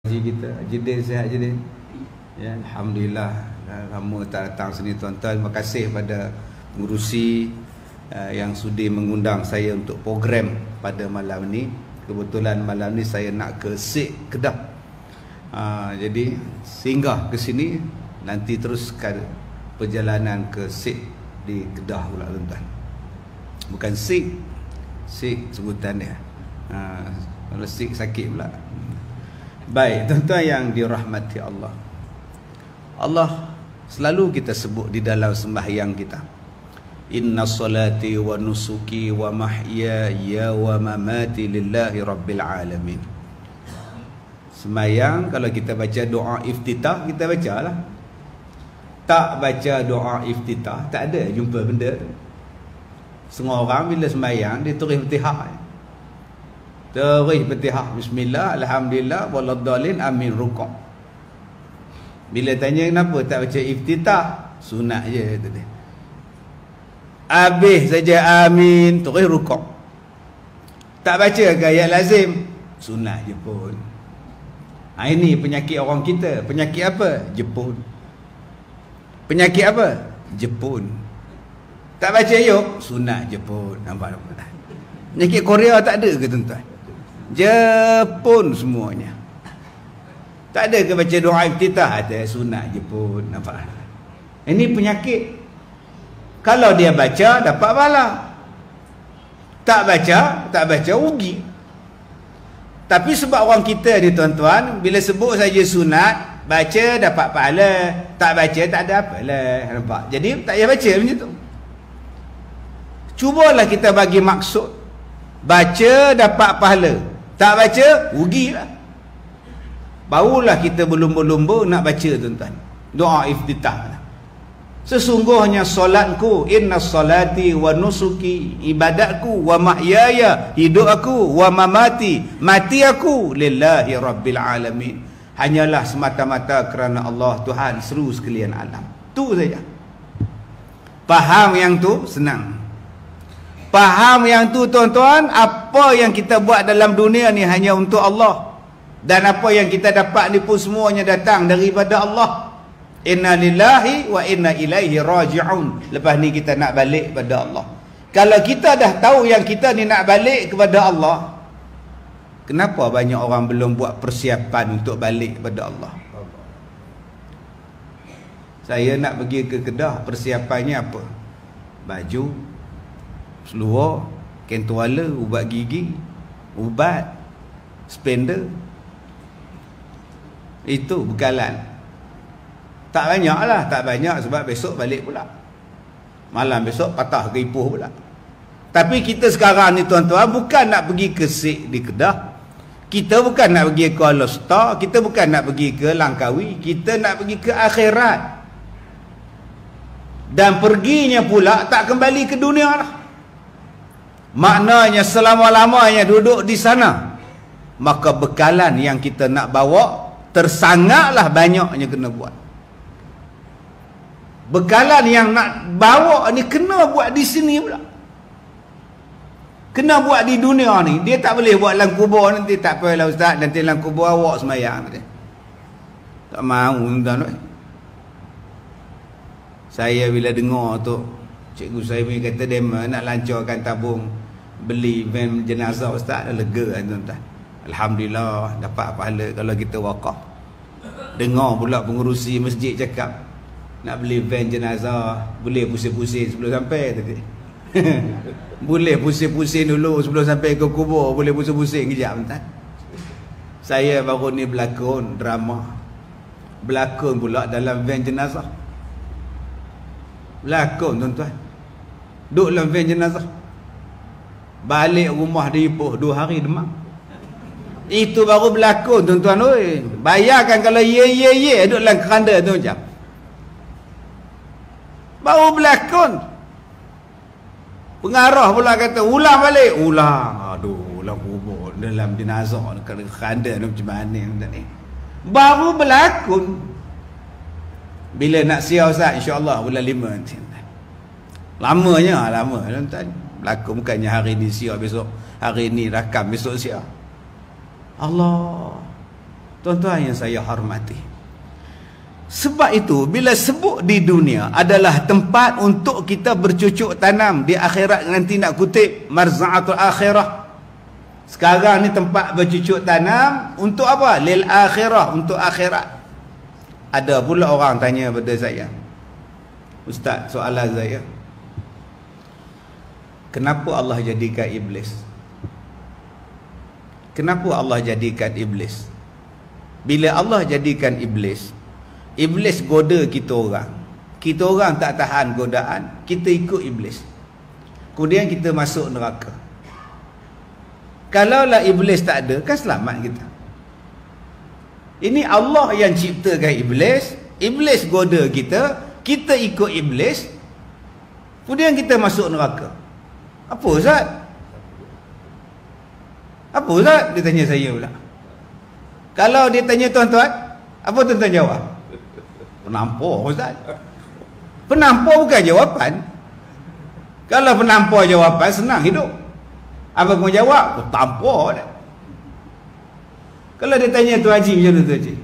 Haji kita, Jidin sihat Jidin. Ya, alhamdulillah. Lama tak datang sini tuan-tuan. Terima kasih pada pengurusi yang sudi mengundang saya untuk program pada malam ni. Kebetulan malam ni saya nak ke Sik Kedah. Jadi singgah ke sini, nanti teruskan perjalanan ke Sik di Kedah pula tuan-tuan. Bukan Sik sebutan dia. Kalau Sik sakit pula. Baik, tuan-tuan yang dirahmati Allah. Allah selalu kita sebut di dalam sembahyang kita. Inna salati wa nusuki wa mahyaya wa mamati lillahi rabbil alamin. Sembahyang, kalau kita baca doa iftitah, kita bacalah. Tak baca doa iftitah, tak ada jumpa benda tu. Semua orang bila sembahyang dia tulis Fatihah. Terus Fatihah, bismillah, alhamdulillah, waladdallin, amin, rukuk. Bila tanya kenapa tak baca iftitah, sunat je tadi. Habis saja amin, terus rukuk. Tak baca ke ayat lazim, sunat je pun. Ini penyakit orang kita. Penyakit apa? Jepun. Penyakit apa? Jepun. Tak baca yuk, sunat je pun. Nampak? Penyakit Korea tak ada ke tuan-tuan? Jepun semuanya. Tak ada ke baca doa iftitah? Ada, sunat je pun. Nampak? Ini penyakit. Kalau dia baca, dapat pahala. Tak baca, rugi. Tapi sebab orang kita ni tuan-tuan, bila sebut saja sunat, baca dapat pahala, tak baca tak ada apalah. Nampak? Jadi tak payah baca macam tu. Cubalah kita bagi maksud. Baca dapat pahala, tak baca rugilah. Barulah kita berlumba-lumba nak baca tuan-tuan doa iftitah. Sesungguhnya solatku, inna salati wa nusuki, ibadatku, wa mahyaya, hidup aku, wa mamati, mati aku, lillahi rabbil alamin, hanyalah semata-mata kerana Allah Tuhan seluruh sekalian alam. Tu saja. Faham yang tu senang. Faham yang tu tuan-tuan, apa yang kita buat dalam dunia ni hanya untuk Allah. Dan apa yang kita dapat ni pun semuanya datang daripada Allah. Inna lillahi wa inna ilaihi raji'un. Lepas ni kita nak balik kepada Allah. Kalau kita dah tahu yang kita ni nak balik kepada Allah, kenapa banyak orang belum buat persiapan untuk balik kepada Allah? Saya nak pergi ke Kedah, persiapannya apa? Baju, seluar, kain tuala, ubat gigi, ubat, spender. Itu bekalan. Tak banyak lah, tak banyak sebab besok balik pula. Malam besok patah ke Ipoh pula. Tapi kita sekarang ni tuan-tuan, bukan nak pergi ke Sik di Kedah. Kita bukan nak pergi ke Kuala Star. Kita bukan nak pergi ke Langkawi. Kita nak pergi ke akhirat. Dan perginya pula tak kembali ke dunia lah. Maknanya selama-lamanya duduk di sana. Maka bekalan yang kita nak bawa tersangatlah banyaknya kena buat. Bekalan yang nak bawa ni kena buat di sini pula. Kena buat di dunia ni. Dia tak boleh buat dalam kubur nanti. Tak apalah ustaz, nanti dalam kubur awak semayang nanti. Tak mahu tuan-tuan. Saya bila dengar tu, cikgu saya punya kata dia nak lancarkan tabung beli van jenazah ustaz, dah lega kan tuan-tuan. Alhamdulillah dapat pahala kalau kita wakaf. Dengar pula pengurusi masjid cakap nak beli van jenazah, boleh pusing-pusing sebelum sampai tadi. Boleh pusing-pusing dulu sebelum sampai ke kubur, boleh pusing-pusing kejap tuan. Saya baru ni berlakon drama. Berlakon pula dalam van jenazah. Berlakon tuan-tuan. Duduk dalam van jenazah. Balik rumah di Ipoh 2 hari demam. Itu baru berlakon tuan-tuan oi. Bayangkan kalau ye duduk dalam keranda tu macam. Baru berlakon. Pengarah pula kata ulang balik. Ulang. Aduh, ulang kubur dalam jenazah keranda macam mana ni. Baru berlakon. Bila nak siar ustaz, insya-Allah bulan 5 nanti. Lamanya, lama tuan-tuan. Berlakon bukannya hari ni siar, besok hari ni rakam, besok siar. Allah. Tuan-tuan yang saya hormati, sebab itu bila sebut di dunia adalah tempat untuk kita bercucuk tanam, di akhirat nanti nak kutip marza'atul akhirah. Sekarang ni tempat bercucuk tanam untuk apa? Lil akhirah, untuk akhirat. Ada pula orang tanya pada saya, Ustaz, soalan saya, kenapa Allah jadikan iblis? Kenapa Allah jadikan iblis? Bila Allah jadikan iblis, iblis goda kita orang. Kita orang tak tahan godaan, kita ikut iblis. Kemudian kita masuk neraka. Kalaulah iblis tak ada, kan selamat kita. Ini Allah yang ciptakan iblis, iblis goda kita, kita ikut iblis, kemudian kita masuk neraka. Apa Ustaz? Apa Ustaz? Dia tanya saya pula. Kalau dia tanya tuan-tuan, apa tuan-tuan jawab? Penampar Ustaz. Penampar bukan jawapan. Kalau penampar jawapan, senang hidup. Apa kau jawab? Kau tampar dah. Kalau dia tanya Tuan Haji macam mana Tuan Haji?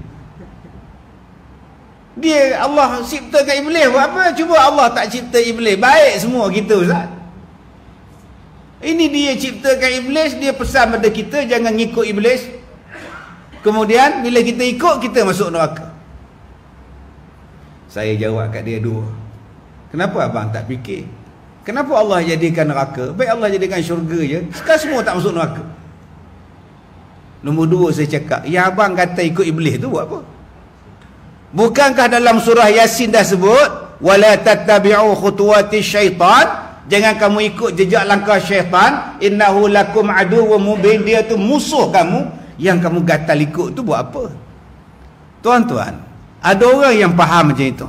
Dia, Allah ciptakan iblis buat apa? Cuba Allah tak cipta iblis, baik semua kita Ustaz. Ini dia ciptakan iblis, dia pesan pada kita jangan ngikut iblis. Kemudian bila kita ikut, kita masuk neraka. Saya jawab kat dia dua. Kenapa abang tak fikir? Kenapa Allah jadikan neraka? Baik Allah jadikan syurga je, sekarang semua tak masuk neraka. Nombor dua saya cakap, yang abang kata ikut iblis tu buat apa? Bukankah dalam surah Yasin dah sebut, wala tattabi'u khutuwati syaitan, jangan kamu ikut jejak langkah syaitan, innahu lakum aduwwum mubin, dia tu musuh kamu. Yang kamu gatal ikut tu buat apa? Tuan-tuan, ada orang yang faham macam itu.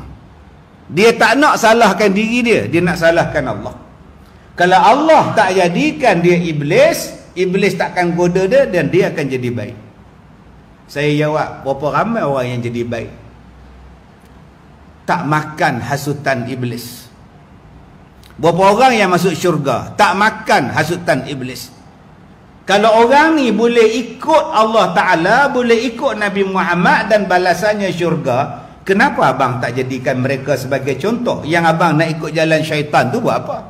Dia tak nak salahkan diri dia, dia nak salahkan Allah. Kalau Allah tak jadikan dia iblis, iblis takkan goda dia dan dia akan jadi baik. Saya jawab, berapa ramai orang yang jadi baik? Tak makan hasutan iblis. Berapa orang yang masuk syurga tak makan hasutan iblis? Kalau orang ni boleh ikut Allah Ta'ala, boleh ikut Nabi Muhammad dan balasannya syurga, kenapa abang tak jadikan mereka sebagai contoh? Yang abang nak ikut jalan syaitan tu buat apa?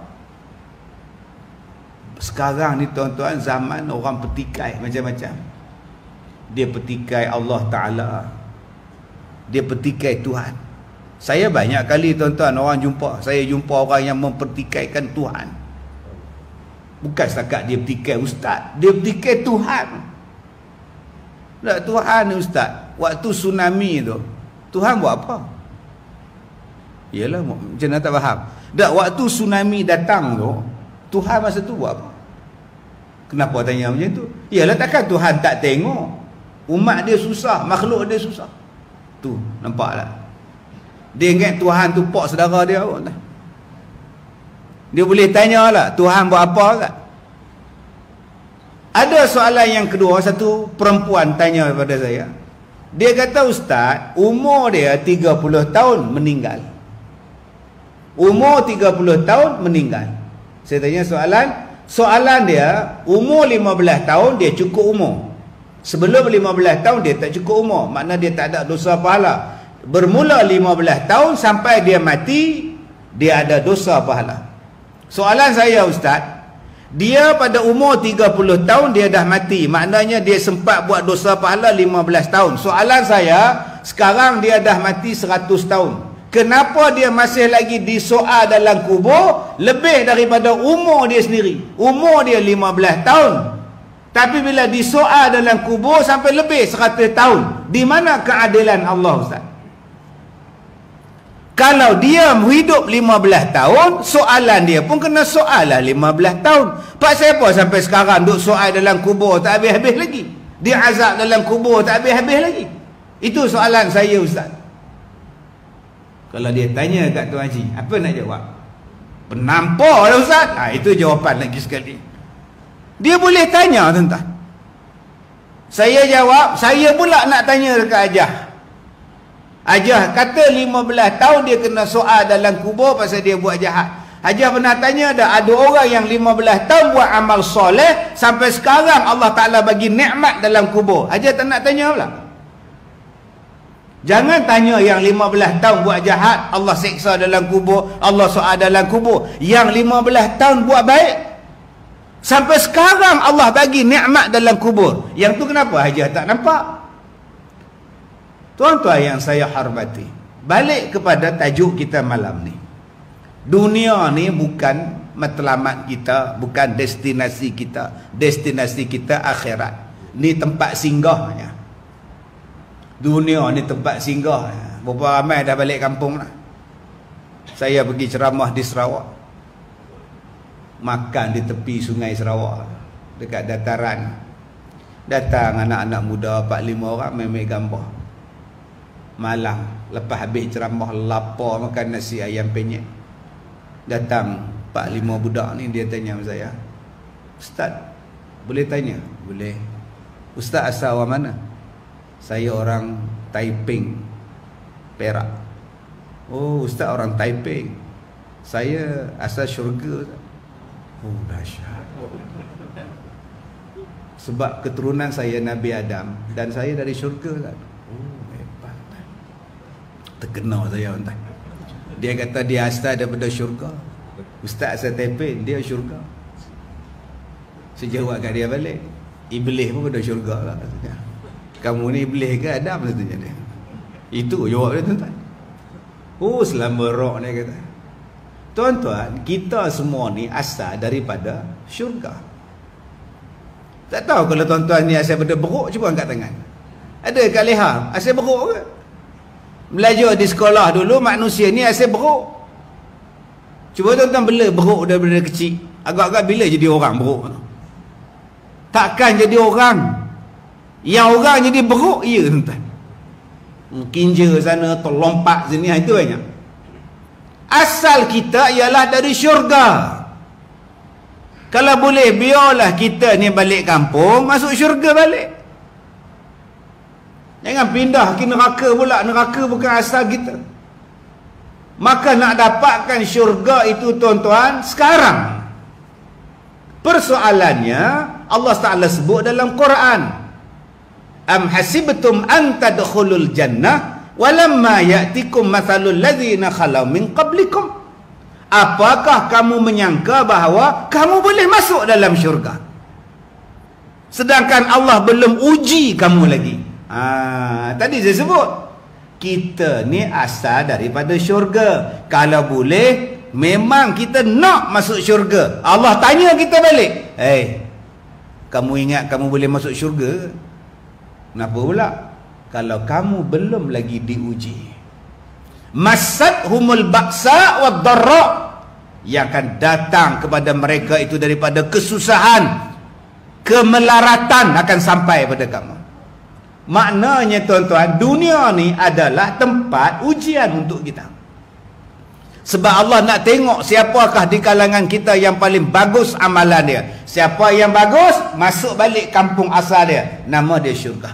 Sekarang ni tuan-tuan, zaman orang petikai macam-macam. Dia petikai Allah Ta'ala, dia petikai Tuhan. Saya banyak kali tuan-tuan orang jumpa, saya jumpa orang yang mempertikaikan Tuhan. Bukan setakat dia petikai ustaz, dia petikai Tuhan. Tak, Tuhan ni ustaz, waktu tsunami tu Tuhan buat apa? Yalah, macam mana tak faham? Tak, waktu tsunami datang tu Tuhan masa tu buat apa? Kenapa tanya macam tu? Yalah, takkan Tuhan tak tengok umat dia susah, makhluk dia susah. Tu, nampak tak? Dia ingat Tuhan tu pak saudara dia pun tak? Dia boleh tanya lah, Tuhan buat apa tak? Ada soalan yang kedua, satu perempuan tanya kepada saya. Dia kata, Ustaz, umur dia 30 tahun meninggal. Umur 30 tahun meninggal. Saya tanya soalan dia, umur 15 tahun dia cukup umur. Sebelum 15 tahun dia tak cukup umur, makna dia tak ada dosa pahala. Bermula 15 tahun sampai dia mati, dia ada dosa pahala. Soalan saya Ustaz, dia pada umur 30 tahun dia dah mati, maknanya dia sempat buat dosa pahala 15 tahun. Soalan saya, sekarang dia dah mati 100 tahun. Kenapa dia masih lagi disoal dalam kubur lebih daripada umur dia sendiri? Umur dia 15 tahun, tapi bila disoal dalam kubur sampai lebih 100 tahun. Di mana keadilan Allah Ustaz? Kalau dia hidup 15 tahun, soalan dia pun kena soal lah 15 tahun. Pak siapa sampai sekarang duk soal dalam kubur tak habis-habis lagi? Dia azab dalam kubur tak habis-habis lagi? Itu soalan saya Ustaz. Kalau dia tanya kat Tuan Haji, apa nak jawab? Penampar lah Ustaz. Itu jawapan lagi sekali. Dia boleh tanya tuan-tuan. Saya jawab, saya pula nak tanya dekat Ajah. Ajah kata 15 tahun dia kena soal dalam kubur pasal dia buat jahat. Ajah pernah tanya ada orang yang 15 tahun buat amal soleh sampai sekarang Allah Ta'ala bagi nikmat dalam kubur. Ajah tak nak tanya pula. Jangan tanya yang 15 tahun buat jahat, Allah seksa dalam kubur, Allah soal dalam kubur. Yang 15 tahun buat baik, sampai sekarang Allah bagi nikmat dalam kubur. Yang tu kenapa Haji tak nampak? Tuan-tuan yang saya hormati, balik kepada tajuk kita malam ni. Dunia ni bukan matlamat kita, bukan destinasi kita. Destinasi kita akhirat. Ni tempat singgahnya. Dunia ni tempat singgah. Berapa ramai dah balik kampung lah. Saya pergi ceramah di Sarawak, makan di tepi sungai Sarawak, dekat dataran. Datang anak-anak muda 4-5 orang main gambar. Malam lepas habis ceramah, lapar makan nasi ayam penyet. Datang 4-5 budak ni, dia tanya sama saya, "Ustaz, boleh tanya?" "Boleh." "Ustaz asal orang mana?" "Saya orang Taiping, Perak." "Oh, Ustaz orang Taiping. Saya asal syurga." "Oh, dahsyat. Sebab keturunan saya Nabi Adam dan saya dari syurga." "Oh, hebat." Terkenal saya, tuan. Dia kata dia asal daripada syurga. Ustaz asal Taiping, dia syurga. Saya jawab kat dia balik, "Iblis pun pada syurga lah." "Kamu ni iblis ke Adam?" Katanya dia. Itu jawab dia, tuan-tuan. Oh, selama roh dia kata. Tuan-tuan, kita semua ni asal daripada syurga. Tak tahu kalau tuan-tuan ni asal daripada beruk, cuba angkat tangan. Ada kat leha asal beruk ke? Belajar di sekolah dulu, manusia ni asal beruk. Cuba tuan-tuan bela beruk daripada kecil. Agak-agak bila jadi orang beruk? Takkan jadi orang. Yang orang jadi beruk, ya tuan-tuan. Kinja sana, terlompat sini, itu banyak. Asal kita ialah dari syurga. Kalau boleh, biarlah kita ni balik kampung, masuk syurga balik. Jangan pindah ke neraka pula. Neraka bukan asal kita. Maka nak dapatkan syurga itu, tuan-tuan, sekarang. Persoalannya, Allah Ta'ala sebut dalam Quran, "Am hasibtum an tadkhulul jannah walamma ya'tikum mathalul ladzina khalau min qablikum." Apakah kamu menyangka bahawa kamu boleh masuk dalam syurga, sedangkan Allah belum uji kamu lagi? Tadi saya sebut, kita ni asal daripada syurga. Kalau boleh, memang kita nak masuk syurga. Allah tanya kita balik, kamu ingat kamu boleh masuk syurga? Kenapa pula? Kalau kamu belum lagi diuji. Masadhumul ba'sa wad dharra, yang akan datang kepada mereka itu daripada kesusahan, kemelaratan akan sampai pada kamu. Maknanya, tuan-tuan, dunia ni adalah tempat ujian untuk kita. Sebab Allah nak tengok siapakah di kalangan kita yang paling bagus amalan dia. Siapa yang bagus, masuk balik kampung asal dia, nama dia syurga.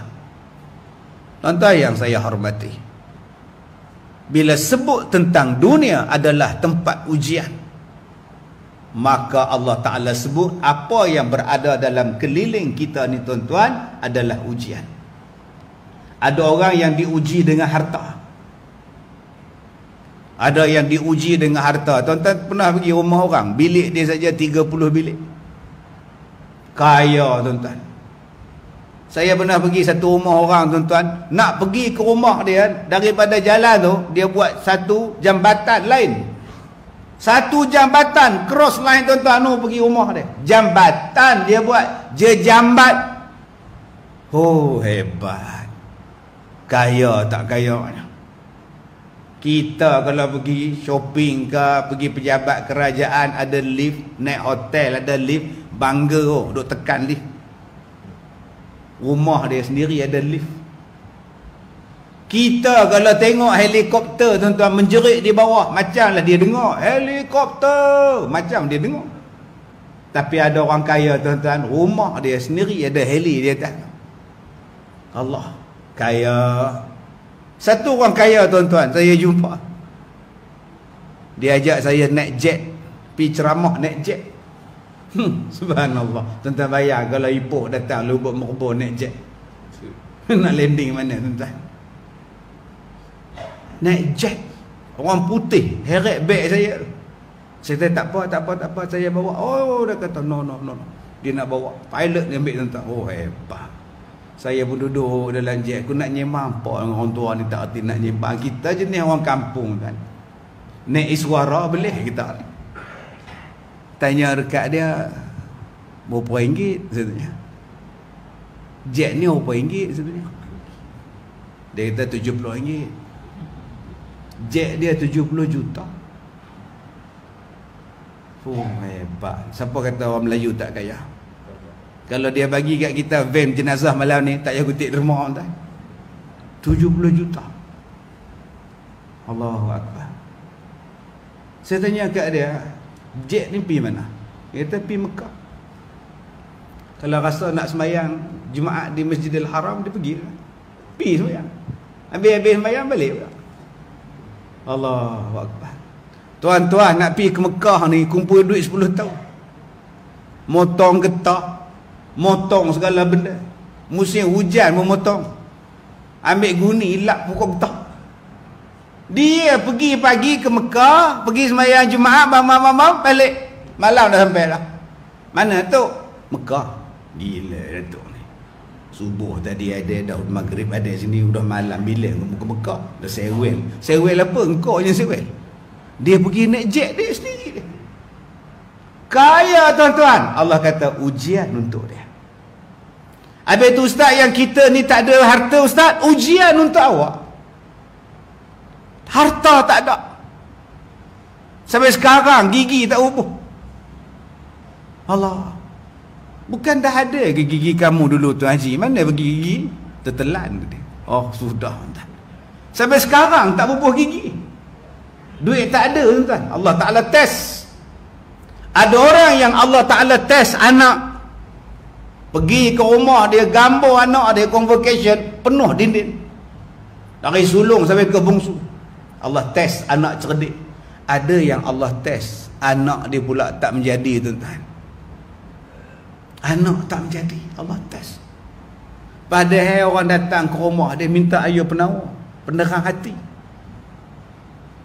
Tuan-tuan yang saya hormati, bila sebut tentang dunia adalah tempat ujian, maka Allah Ta'ala sebut apa yang berada dalam keliling kita ni, tuan-tuan, adalah ujian. Ada orang yang diuji dengan harta. Ada yang diuji dengan harta. Tuan-tuan pernah pergi rumah orang, bilik dia saja 30 bilik. Kaya, tuan-tuan. Saya pernah pergi satu rumah orang, tuan-tuan. Nak pergi ke rumah dia, daripada jalan tu, dia buat satu jambatan lain. Satu jambatan, cross line, tuan-tuan, pergi rumah dia. Jambatan dia buat, jejambat. Oh, hebat. Kaya tak kayanya. Kita kalau pergi shopping ke, pergi pejabat kerajaan, ada lift, naik hotel ada lift, bangga duk tekan lift. Rumah dia sendiri ada lift. Kita kalau tengok helikopter, tuan-tuan, menjerit di bawah, macamlah dia dengar helikopter, macam dia dengar. Tapi ada orang kaya, tuan-tuan, rumah dia sendiri ada heli di atas. Allah kaya. Satu orang kaya, tuan-tuan, saya jumpa, dia ajak saya naik jet, pergi ceramah naik jet. Subhanallah. Tuan-tuan bayar kalau Ipoh datang lubuk merbon naik jet, nak landing mana, tuan-tuan? naik jet, orang putih heret beg saya. Saya kata tak apa, saya bawa. Oh, dia kata no. Dia nak bawa. Pilot dia ambil tentang. Oh, hebat. Saya pun duduk dalam jet. Aku nak nyembang apa dengan orang tua ni, tak erti nak nyembang. Kita jenis orang kampung kan. Naik suara boleh kita. Tanya dekat dia, berapa ringgit? Sebenarnya jet ni berapa ringgit sebenarnya? Dia kata RM70. Jet dia 70 juta. Oh, hebat. Siapa kata orang Melayu tak kaya? Kalau dia bagi kat kita van jenazah malam ni, tak payah kutip derma tak? 70 juta. Allahu Akbar. Saya tanya kat dia, jet ni pergi mana? Dia kata pergi Mekah. Kalau rasa nak sembahyang Jumaat di Masjidil Haram, dia pergi. Pergi sembahyang. Habis sembahyang balik pula. Allahu Akbar. Tuan-tuan nak pergi ke Mekah ni, kumpul duit 10 tahun. Motong getah, motong segala benda. Musim hujan memotong. Ambil guni, lap pokok getah. Dia pergi pagi ke Mekah, pergi sembahyang Jumaat, balik. Malam dah sampai lah. Mana tu? Mekah. Gila Datuk ni. Subuh tadi ada, dah maghrib ada sini, udah malam bila ke Mekah. Dah sewel. Sewel apa? Engkau je sewel. Dia pergi naik jet dia sendiri dia. Kaya tuan-tuan. Allah kata ujian untuk dia. Habis tu ustaz, yang kita ni tak ada harta ustaz, ujian untuk awak. Harta tak ada. Sampai sekarang gigi tak ubuh. Allah. Bukan dah ada ke gigi kamu dulu Tuan Haji? Mana pergi gigi? Tertelan dia. Oh sudah. Sampai sekarang tak bubuh gigi. Duit tak ada tuan. Allah Ta'ala test. Ada orang yang Allah Ta'ala test anak. Pergi ke rumah dia, gambar anak dia, convocation, penuh dinding. Dari sulung sampai ke bungsu. Allah test anak cerdik. Ada yang Allah test anak dia pula tak menjadi tuan-tuan. Anak tak menjadi, Allah test. Padahal orang datang ke rumah dia minta air penawar, penerang hati.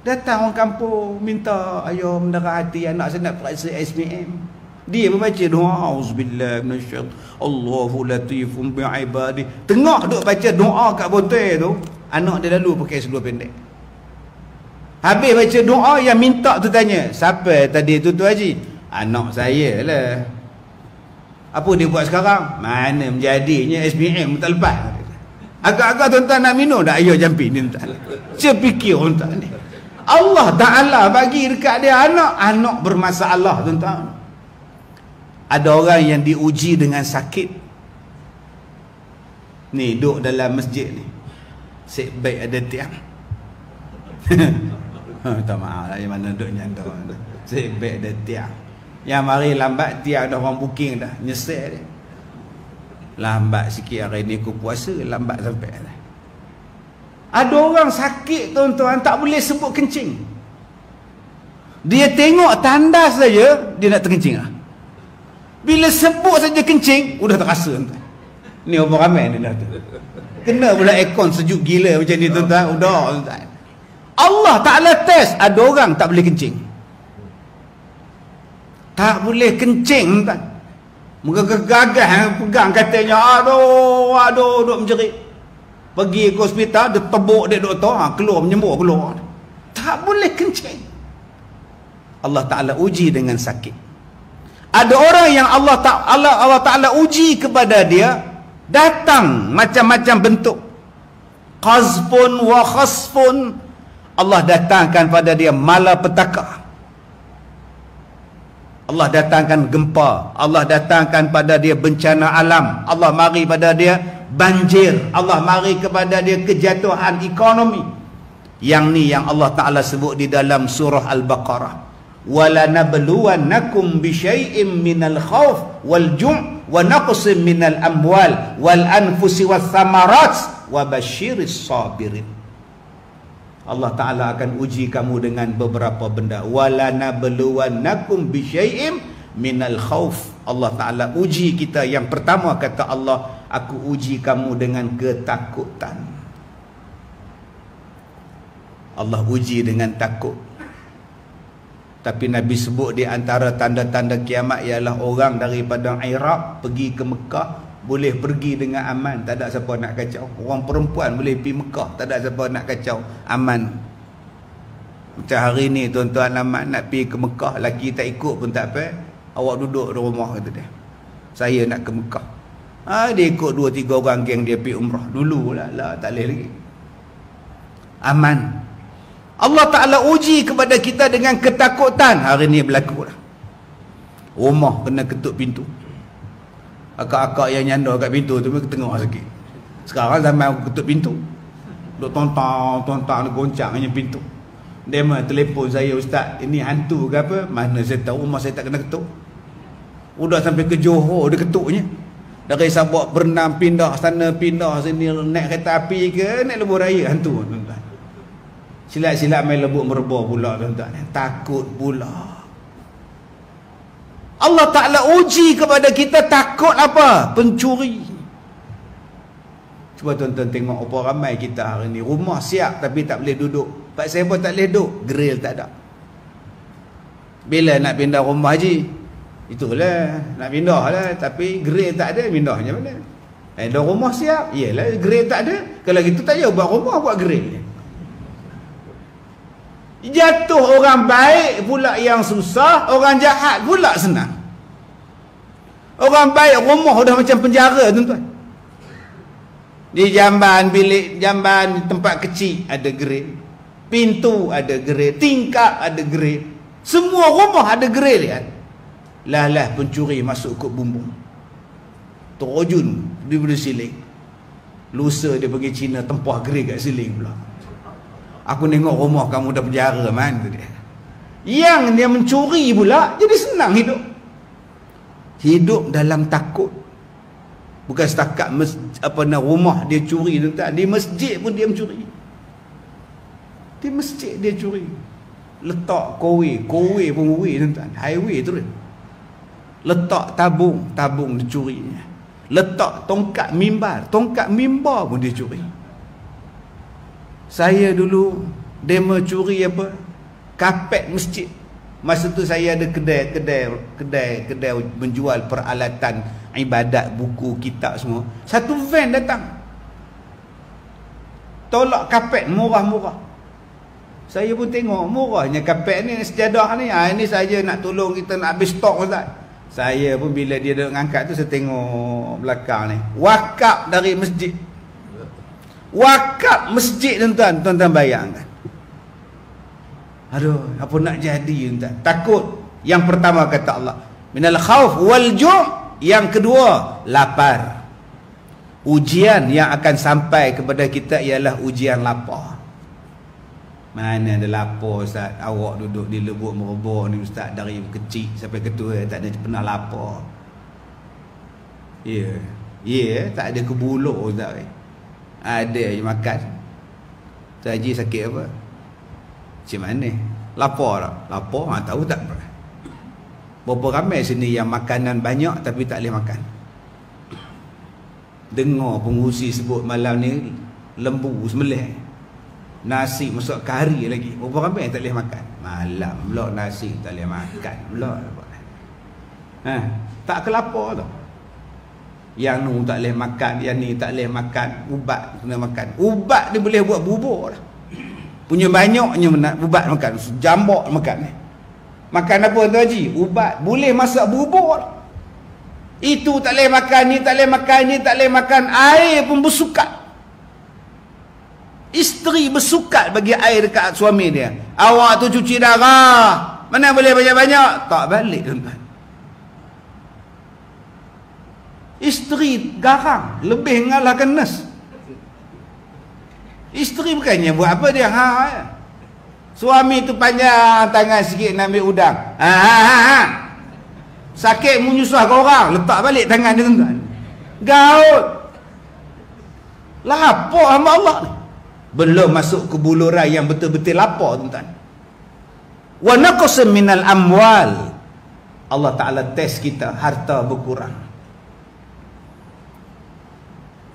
Datang orang kampung minta air penerang hati, anak saya nak periksa SPM. Dia membaca doa auzubillahi minasyaitan, Allahu latifun bi'ibadi. Tengah duk baca doa kat botol tu, anak dia lalu pakai seluar pendek. Habis baca doa, yang minta tu tanya, siapa tadi tu Haji? Anak saya lah. Apa dia buat sekarang? Mana menjadinya SPM tak lepas. Agak-agak tuan-tuan nak minum dah air jampi ni tuan. Saya fikir tuan ni. Allah Ta'ala bagi dekat dia anak bermasalah tuan-tuan. Ada orang yang diuji dengan sakit. Ni duduk dalam masjid ni. Sik baik ada tiang. Tak maaf lah, yang mana duduknya tu. Sik baik ada tiang. Yang mari lambat tiang dah orang booking dah. Nyesek dia. Lambat sikit hari ni aku puasa, lambat sampai dah. Ada orang sakit tuan-tuan tak boleh sebut kencing. Dia tengok tandas saja dia nak terkencing lah. Bila sebut saja kencing udah terasa tuan. Ni orang ramai ni dah tu. Kena pula aircon sejuk gila macam ni tuan-tuan. Udah tuan. Allah Ta'ala test. Ada orang tak boleh kencing. Tak boleh kencing tuan. Muka gagah pegang katanya, aduh duk menjerit. Pergi ke hospital, dia tebuk dia doktor, keluar menyembur keluar. Tak boleh kencing. Allah Ta'ala uji dengan sakit. Ada orang yang Allah Ta'ala uji kepada dia, datang macam-macam bentuk. Qazfun wa khasfun. Allah datangkan pada dia malapetaka. Allah datangkan gempa. Allah datangkan pada dia bencana alam. Allah mari pada dia banjir. Allah mari kepada dia kejatuhan ekonomi. Yang ni yang Allah Ta'ala sebut di dalam surah Al-Baqarah. وَلَنَبْلُوَنَّكُمْ بِشَيْءٍ مِّنَ الْخَوْفِ وَالْجُوعِ وَنَقْصٍ مِّنَ الْأَمْوَالِ وَالْأَنفُسِ وَالثَّمَرَاتِ وَبَشِّرِ الصَّابِرِينَ. Allah Ta'ala akan uji kamu dengan beberapa benda. وَلَنَبْلُوَنَّكُمْ بِشَيْءٍ مِّنَ الْخَوْفِ. Allah Ta'ala uji kita. Yang pertama kata Allah, aku uji kamu dengan ketakutan. Allah uji dengan takut. Tapi Nabi sebut di antara tanda-tanda kiamat ialah orang daripada Iraq pergi ke Mekah boleh pergi dengan aman, tak ada siapa nak kacau. Orang perempuan boleh pergi Mekah, tak ada siapa nak kacau, aman. Macam hari ni tuan-tuan aman nak pergi ke Mekah, laki tak ikut pun tak apa, awak duduk di rumah, kata dia. Saya nak ke Mekah. Dia ikut 2-3 orang geng dia pergi umrah. Dulu lah tak boleh lagi. Aman. Allah Ta'ala uji kepada kita dengan ketakutan. Hari ni berlaku dah. Rumah kena ketuk pintu. Akak-akak yang nyanda kat pintu tu tengok sikit. Sekarang zaman aku ketuk pintu, duk tontang goncang hanya pintu. Dia telefon saya, ustaz, ini hantu ke apa? Mana saya tahu, rumah saya tak kena ketuk. Udah sampai ke Johor dia ketuknya. Dari Sabah berenam pindah sana pindah sini, naik kereta api ke naik lebuh raya, hantu tuan-tuan. Silat-silat main lebuk merebah pula tuan-tuan. Takut pula. Allah Ta'ala uji kepada kita takut apa? Pencuri. Cuba tuan-tuan tengok apa ramai kita hari ni. Rumah siap tapi tak boleh duduk. Pak saya pun tak boleh duduk. Grill tak ada. Bila nak pindah rumah haji? Itulah. Nak pindah lah. Tapi grill tak ada. Pindahnya mana? Ada rumah siap. Yelah grill tak ada. Kalau gitu tak payah buat rumah, buat grill. Jatuh orang baik pula yang susah, orang jahat pula senang. Orang baik rumah dah macam penjara tuan-tuan. Di jamban bilik, jamban tempat kecil ada grill, pintu ada grill, tingkap ada grill, semua rumah ada grill kan. Lah pencuri masuk ke bumbung, terjun di bawah siling. Lusa dia pergi Cina tempah grill kat siling pula. Aku tengok rumah kamu dah penjara man, tu dia. Yang dia mencuri pula jadi senang hidup. Hidup dalam takut. Bukan setakat rumah dia curi tuan-tuan, di masjid pun dia mencuri. Di masjid dia curi. Letak kowe pun tuan-tuan, highway tu. Letak tabung dicurinya. Letak tongkat mimbar pun dia curi. Saya dulu demo curi apa? Kapet masjid. Masa tu saya ada kedai menjual peralatan ibadat, buku, kitab semua. Satu van datang, tolak kapet murah-murah. Saya pun tengok murahnya kapet ni, sejadah ni. Ini saja nak tolong kita nak habis stok ustaz. Saya pun bila dia duduk ngangkat tu, saya tengok belakang ni. Wakaf dari masjid. Wakaf masjid tuan-tuan bayangkan. Aduh, apa nak jadi tuan-tuan? Takut. Yang pertama kata Allah, minal khauf wal ju'. Yang kedua, lapar. Ujian yang akan sampai kepada kita ialah ujian lapar. Mana ada lapar ustaz? Awak duduk di Lebuk Merebah ni ustaz, dari kecil sampai ketua tak ada pernah lapar. Ya, tak ada kebuluk ustaz. Ada je makan. Tuan Haji sakit apa? Macam mana? Lapar tak? Lapar? Tahu tak? Berapa ramai sini yang makanan banyak tapi tak boleh makan. Dengar pengurusi sebut malam ni lembu sembelih, nasi masuk kari lagi. Berapa ramai yang tak boleh makan? Malam pula nasi tak boleh makan pula. Tak kelapar tau. Yang nu tak boleh makan, yang ni tak boleh makan. Ubat kena makan. Ubat dia boleh buat bubur lah. Punya banyaknya ubat makan. Jambak makan ni. Makan apa tu Haji? Ubat. Boleh masak bubur lah. Itu tak boleh makan, ni tak boleh makan, ni tak boleh makan. Air pun bersukat. Isteri bersukat bagi air dekat suami dia. Awak tu cuci darah, mana boleh banyak-banyak? Tak balik tuan-tuan. Isteri garang, lebih ngalahkan nurse. Isteri bukannya buat apa dia? Suami tu panjang tangan sikit nak ambil udang. Sakit menyusah ke orang, letak balik tangan dia tuan-tuan. Gaut. Lapar hamba Allah ni. Belum masuk ke buluran yang betul-betul lapar tuan-tuan. Wa naqsim minal amwal. Allah Ta'ala test kita, harta berkurang.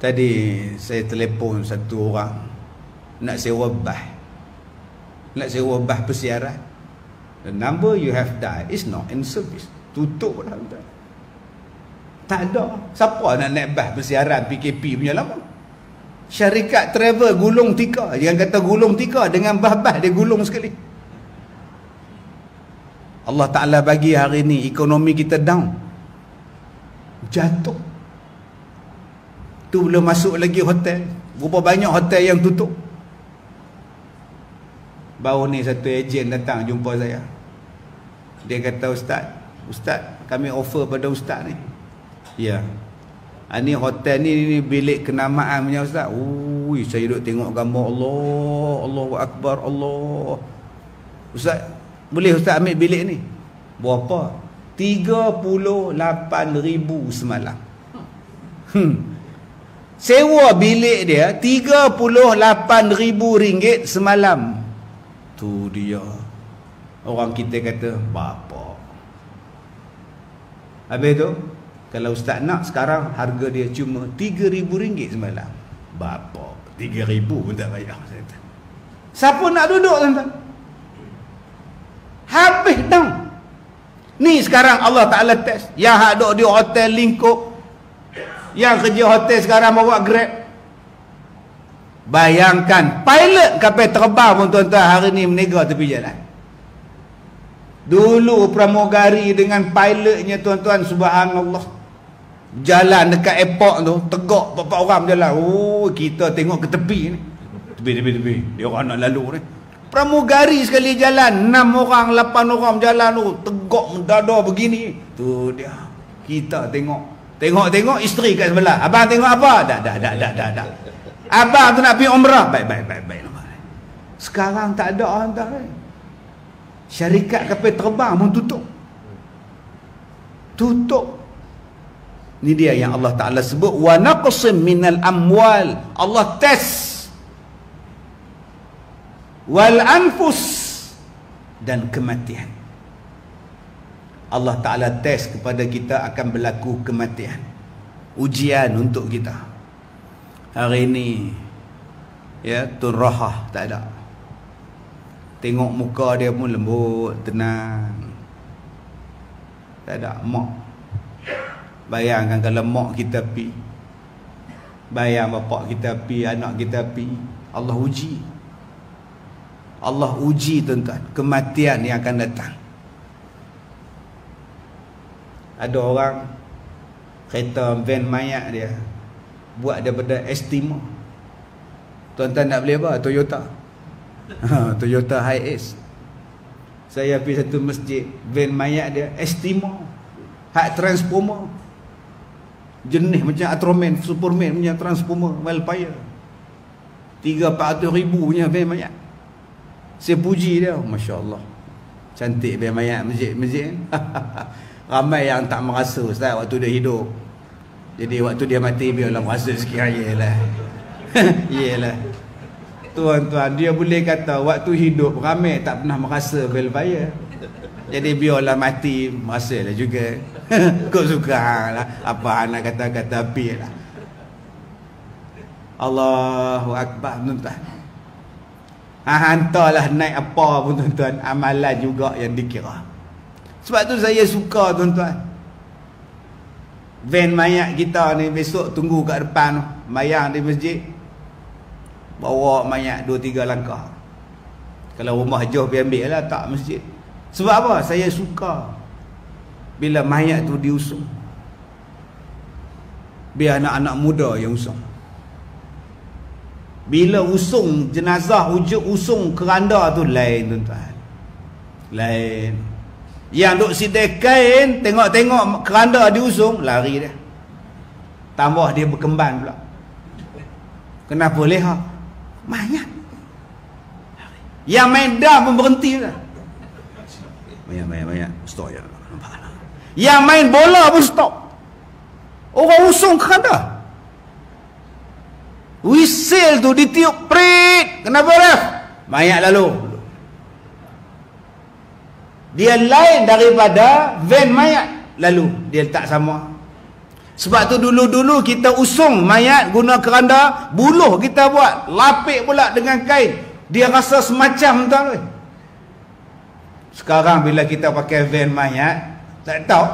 Tadi saya telefon satu orang nak sewa bah. Nak sewa bah persiaran. The number you have died is not in service. Tutup dah. Tak ada. Siapa nak naik bah persiaran PKP punya lama? Syarikat travel gulung tika. Jangan kata gulung tika, dengan bah-bah dia gulung sekali. Allah Ta'ala bagi hari ni ekonomi kita down, jatuh. Tu belum masuk lagi hotel. Berapa banyak hotel yang tutup. Baru ni satu ejen datang jumpa saya. Dia kata, Ustaz, kami offer pada Ustaz ni. Ya, ini hotel ni bilik kenamaan punya Ustaz. Ui, saya duduk tengok gambar Allah, Allahu Akbar, Allah. Ustaz, boleh Ustaz ambil bilik ni? Berapa? 38,000 semalam. Sewa bilik dia 38,000 ringgit semalam. Tu dia. Orang kita kata, bapa. Habis tu, kalau Ustaz nak, sekarang harga dia cuma 3,000 ringgit semalam. Bapa, 3,000 pun tak bayar. Siapa nak duduk, tuan-tuan? Habis dah. Ni sekarang Allah Ta'ala test. Yang hak duduk di hotel lingkup, yang kerja hotel sekarang bawa Grab. Bayangkan, pilot kapal terbang pun tuan-tuan hari ni menega tepi jalan. Dulu pramugari dengan pilotnya tuan-tuan, subhanallah, jalan dekat airport tu, tegak berapa orang berjalan. Oh, kita tengok ke tepi ni. Tepi. Dia orang nak lalu ni. Pramugari sekali jalan, 6 orang, 8 orang berjalan tu, tegak mendadak begini. Tu dia. Kita tengok isteri kat sebelah. Abang tengok apa? Dah. Abang tu nak pergi umrah. Baik. Sekarang tak ada orang tak. Syarikat kapal terbang pun tutup. Ni dia yang Allah Ta'ala sebut, wa naqsim minal amwal. Allah test. Wal anfus, dan kematian. Allah Ta'ala test kepada kita akan berlaku kematian. Ujian untuk kita. Hari ini, ya, Tun Rahah tak ada. Tengok muka dia pun lembut, tenang. Tak ada mak. Bayangkan kalau mak kita pi, bayang bapak kita pi, anak kita pi, Allah uji. Allah uji tuan-tuan, kematian yang akan datang. Ada orang kereta van mayat dia buat daripada estima. Tuan-tuan nak beli apa? Toyota. Toyota Hiace. Saya pergi satu masjid, van mayat dia estima, hak transformer, jenis macam Ultraman, Superman punya transformer, Wildfire. 300-400 ribu punya van mayat. Saya puji dia, Masya Allah, cantik van mayat masjid. Ramai yang tak merasa Ustaz waktu dia hidup. Jadi waktu dia mati, biarlah merasa sikit. Yelah. Yelah. Tuan-tuan, dia boleh kata waktu hidup ramai tak pernah merasa Wildfire. Jadi biarlah mati, merasalah juga. Kau suka lah apa anak kata-kata api lah. Allahu Akbar, tuan-tuan. Hantarlah naik apa pun tuan-tuan, amalan juga yang dikira. Sebab tu saya suka tuan-tuan, van mayat kita ni besok tunggu kat depan, mayang di masjid, bawa mayat 2-3 langkah. Kalau rumah jauh pergi ambil lah, tak masjid. Sebab apa? Saya suka bila mayat tu diusung, biar anak-anak muda yang usung. Bila usung jenazah, usung keranda tu lain tuan-tuan, lain. Yang duk sidai kain, tengok-tengok keranda diusung, lari dia. Tambah dia berkembang pula. Kenapa leha? Mayat. Yang main dah pun berhenti dah. Mayat. Stop ya. Yang main bola pun stop. Orang usung keranda. Whistle tu ditiup, prit. Kenapa ref? Mayat lalu. Dia lain daripada van mayat lalu. Dia tak sama. Sebab tu dulu-dulu kita usung mayat guna keranda, buluh kita buat, lapik pula dengan kain, Dia rasa semacam tuan. Sekarang bila kita pakai van mayat, tak tahu.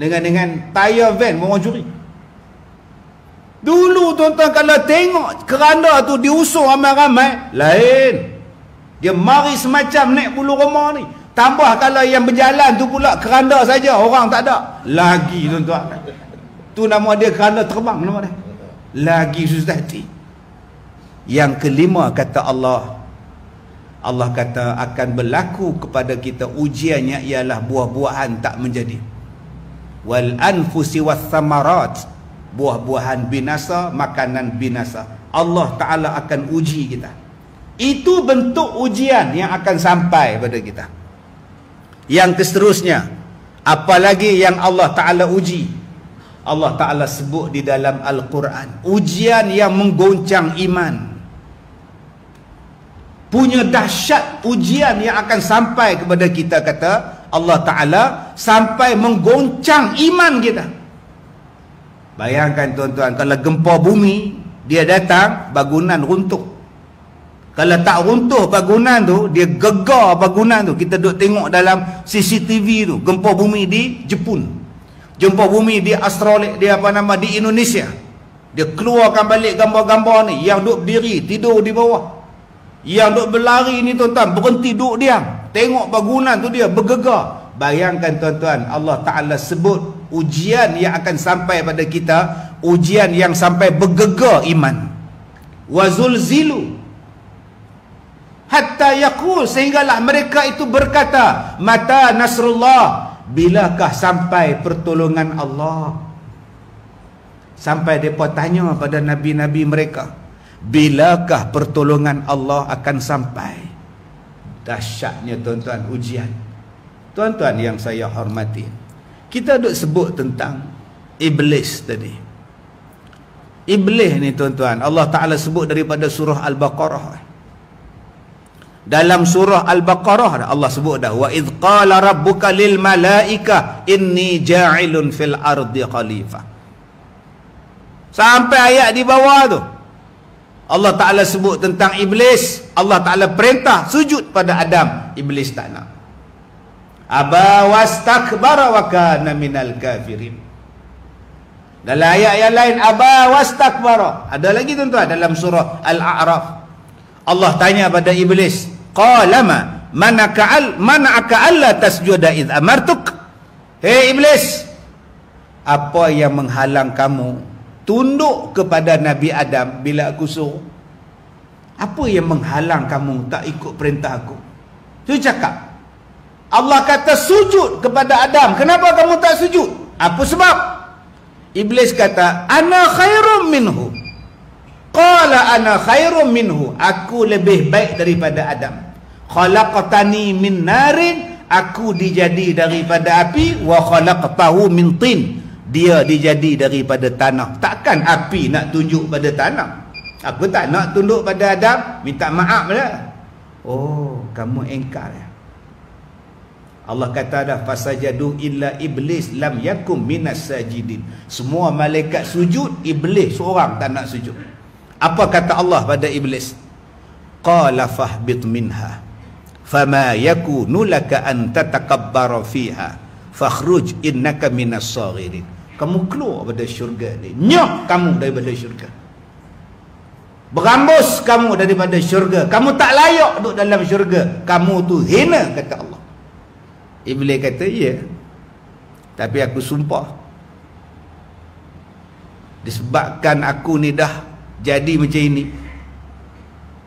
Dengan tayar van orang curi. Dulu tuan-tuan kalau tengok keranda tu diusung ramai-ramai, lain. Dia mari semacam naik bulu roma ni. Tambah kalau yang berjalan tu pula keranda saja, orang tak ada. Lagi tuan-tuan. Tu nama dia keranda terbang nama dia. Lagi susah hati. Yang kelima kata Allah kata akan berlaku kepada kita ujiannya ialah buah-buahan tak menjadi. Wal anfusi was samarat, buah-buahan binasa, makanan binasa. Allah Ta'ala akan uji kita. Itu bentuk ujian yang akan sampai pada kita. Yang seterusnya, apalagi yang Allah Ta'ala uji. Allah Ta'ala sebut di dalam Al-Quran, ujian yang menggoncang iman. Punya dahsyat ujian yang akan sampai kepada kita, kata Allah Ta'ala, sampai menggoncang iman kita. Bayangkan tuan-tuan, kalau gempa bumi dia datang, bangunan runtuh. Kalau tak runtuh bangunan tu, dia gegar bangunan tu. Kita duk tengok dalam CCTV tu, gempa bumi di Jepun, gempa bumi di Australia, di Indonesia. Dia keluarkan balik gambar-gambar ni, yang duk berdiri tidur di bawah, yang duk berlari ni tuan-tuan berhenti duduk diam, tengok bangunan tu dia bergegar. Bayangkan tuan-tuan, Allah Ta'ala sebut ujian yang akan sampai pada kita, ujian yang sampai bergegar iman. Wazulzilu hatta yaqul, sehinggalah mereka itu berkata, mata nasrullah, bilakah sampai pertolongan Allah. Sampai mereka tanya pada nabi-nabi mereka, bilakah pertolongan Allah akan sampai. Dahsyatnya tuan-tuan ujian. Tuan-tuan yang saya hormati, kita duk sebut tentang iblis tadi. Iblis ni tuan-tuan, Allah Ta'ala sebut daripada surah Al-Baqarah. Dalam surah Al-Baqarah Allah sebut dah, wa idh qala rabbuka lil malaikah inni ja'ilun fil ardi khalifah. Sampai ayat di bawah tu Allah Ta'ala sebut tentang iblis. Allah Ta'ala perintah sujud pada Adam, iblis tak nak. Aba wastakbara wa kana minal kafirin. Dalam ayat yang lain aba wastakbara. Ada lagi tuan-tuan dalam surah Al-A'raf. Allah tanya pada iblis, qalama mana'aka alla tasjuda idh amartuk. Hei iblis, apa yang menghalang kamu tunduk kepada Nabi Adam bila aku suruh? Apa yang menghalang kamu tak ikut perintah aku? Dia cakap, Allah kata sujud kepada Adam, kenapa kamu tak sujud? Apa sebab? Iblis kata, ana khairum minhu. Qala ana khairum minhu, aku lebih baik daripada Adam. Khalaqtani min narin, aku dijadi daripada api, wa khalaqtahu min tin, dia dijadi daripada tanah. Takkan api nak tunjuk pada tanah? Aku tak nak tunduk pada Adam, minta maaf lah. Oh, kamu engkar ya. Allah kata dah, fasajadu illa iblis lam yakum minas sajidin. Semua malaikat sujud, iblis seorang tak nak sujud. Apa kata Allah pada iblis? Qala fahbit minha fama yakunu laka an tatakabbara fiha fakhruj innaka minas saghirin. Kamu keluar pada syurga ni, nyok kamu daripada syurga, berambus kamu daripada syurga, kamu tak layak duduk dalam syurga, kamu tu hina, kata Allah. Iblis kata, ya, tapi aku sumpah, disebabkan aku ni dah jadi macam ini,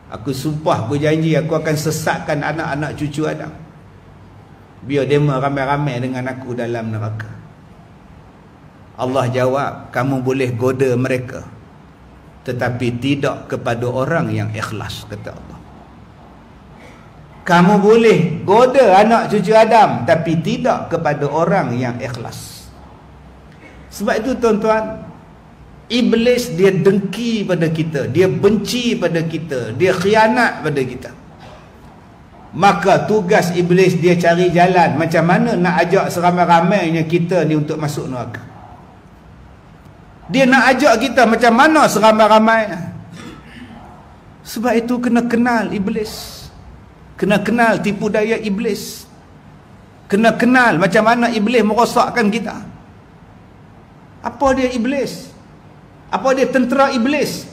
aku sumpah berjanji aku akan sesatkan anak-anak cucu Adam, biar dema ramai-ramai dengan aku dalam neraka. Allah jawab, kamu boleh goda mereka, tetapi tidak kepada orang yang ikhlas, kata Allah. Kamu boleh goda anak cucu Adam, tapi tidak kepada orang yang ikhlas. Sebab itu tuan-tuan, iblis dia dengki pada kita, dia benci pada kita, dia khianat pada kita. Maka tugas iblis dia cari jalan macam mana nak ajak seramai-ramainya kita ni untuk masuk neraka. Dia nak ajak kita macam mana seramai-ramai Sebab itu kena kenal iblis. Kena kenal tipu daya iblis. Kena kenal macam mana iblis merosakkan kita. Apa dia iblis? Apa dia tentera iblis?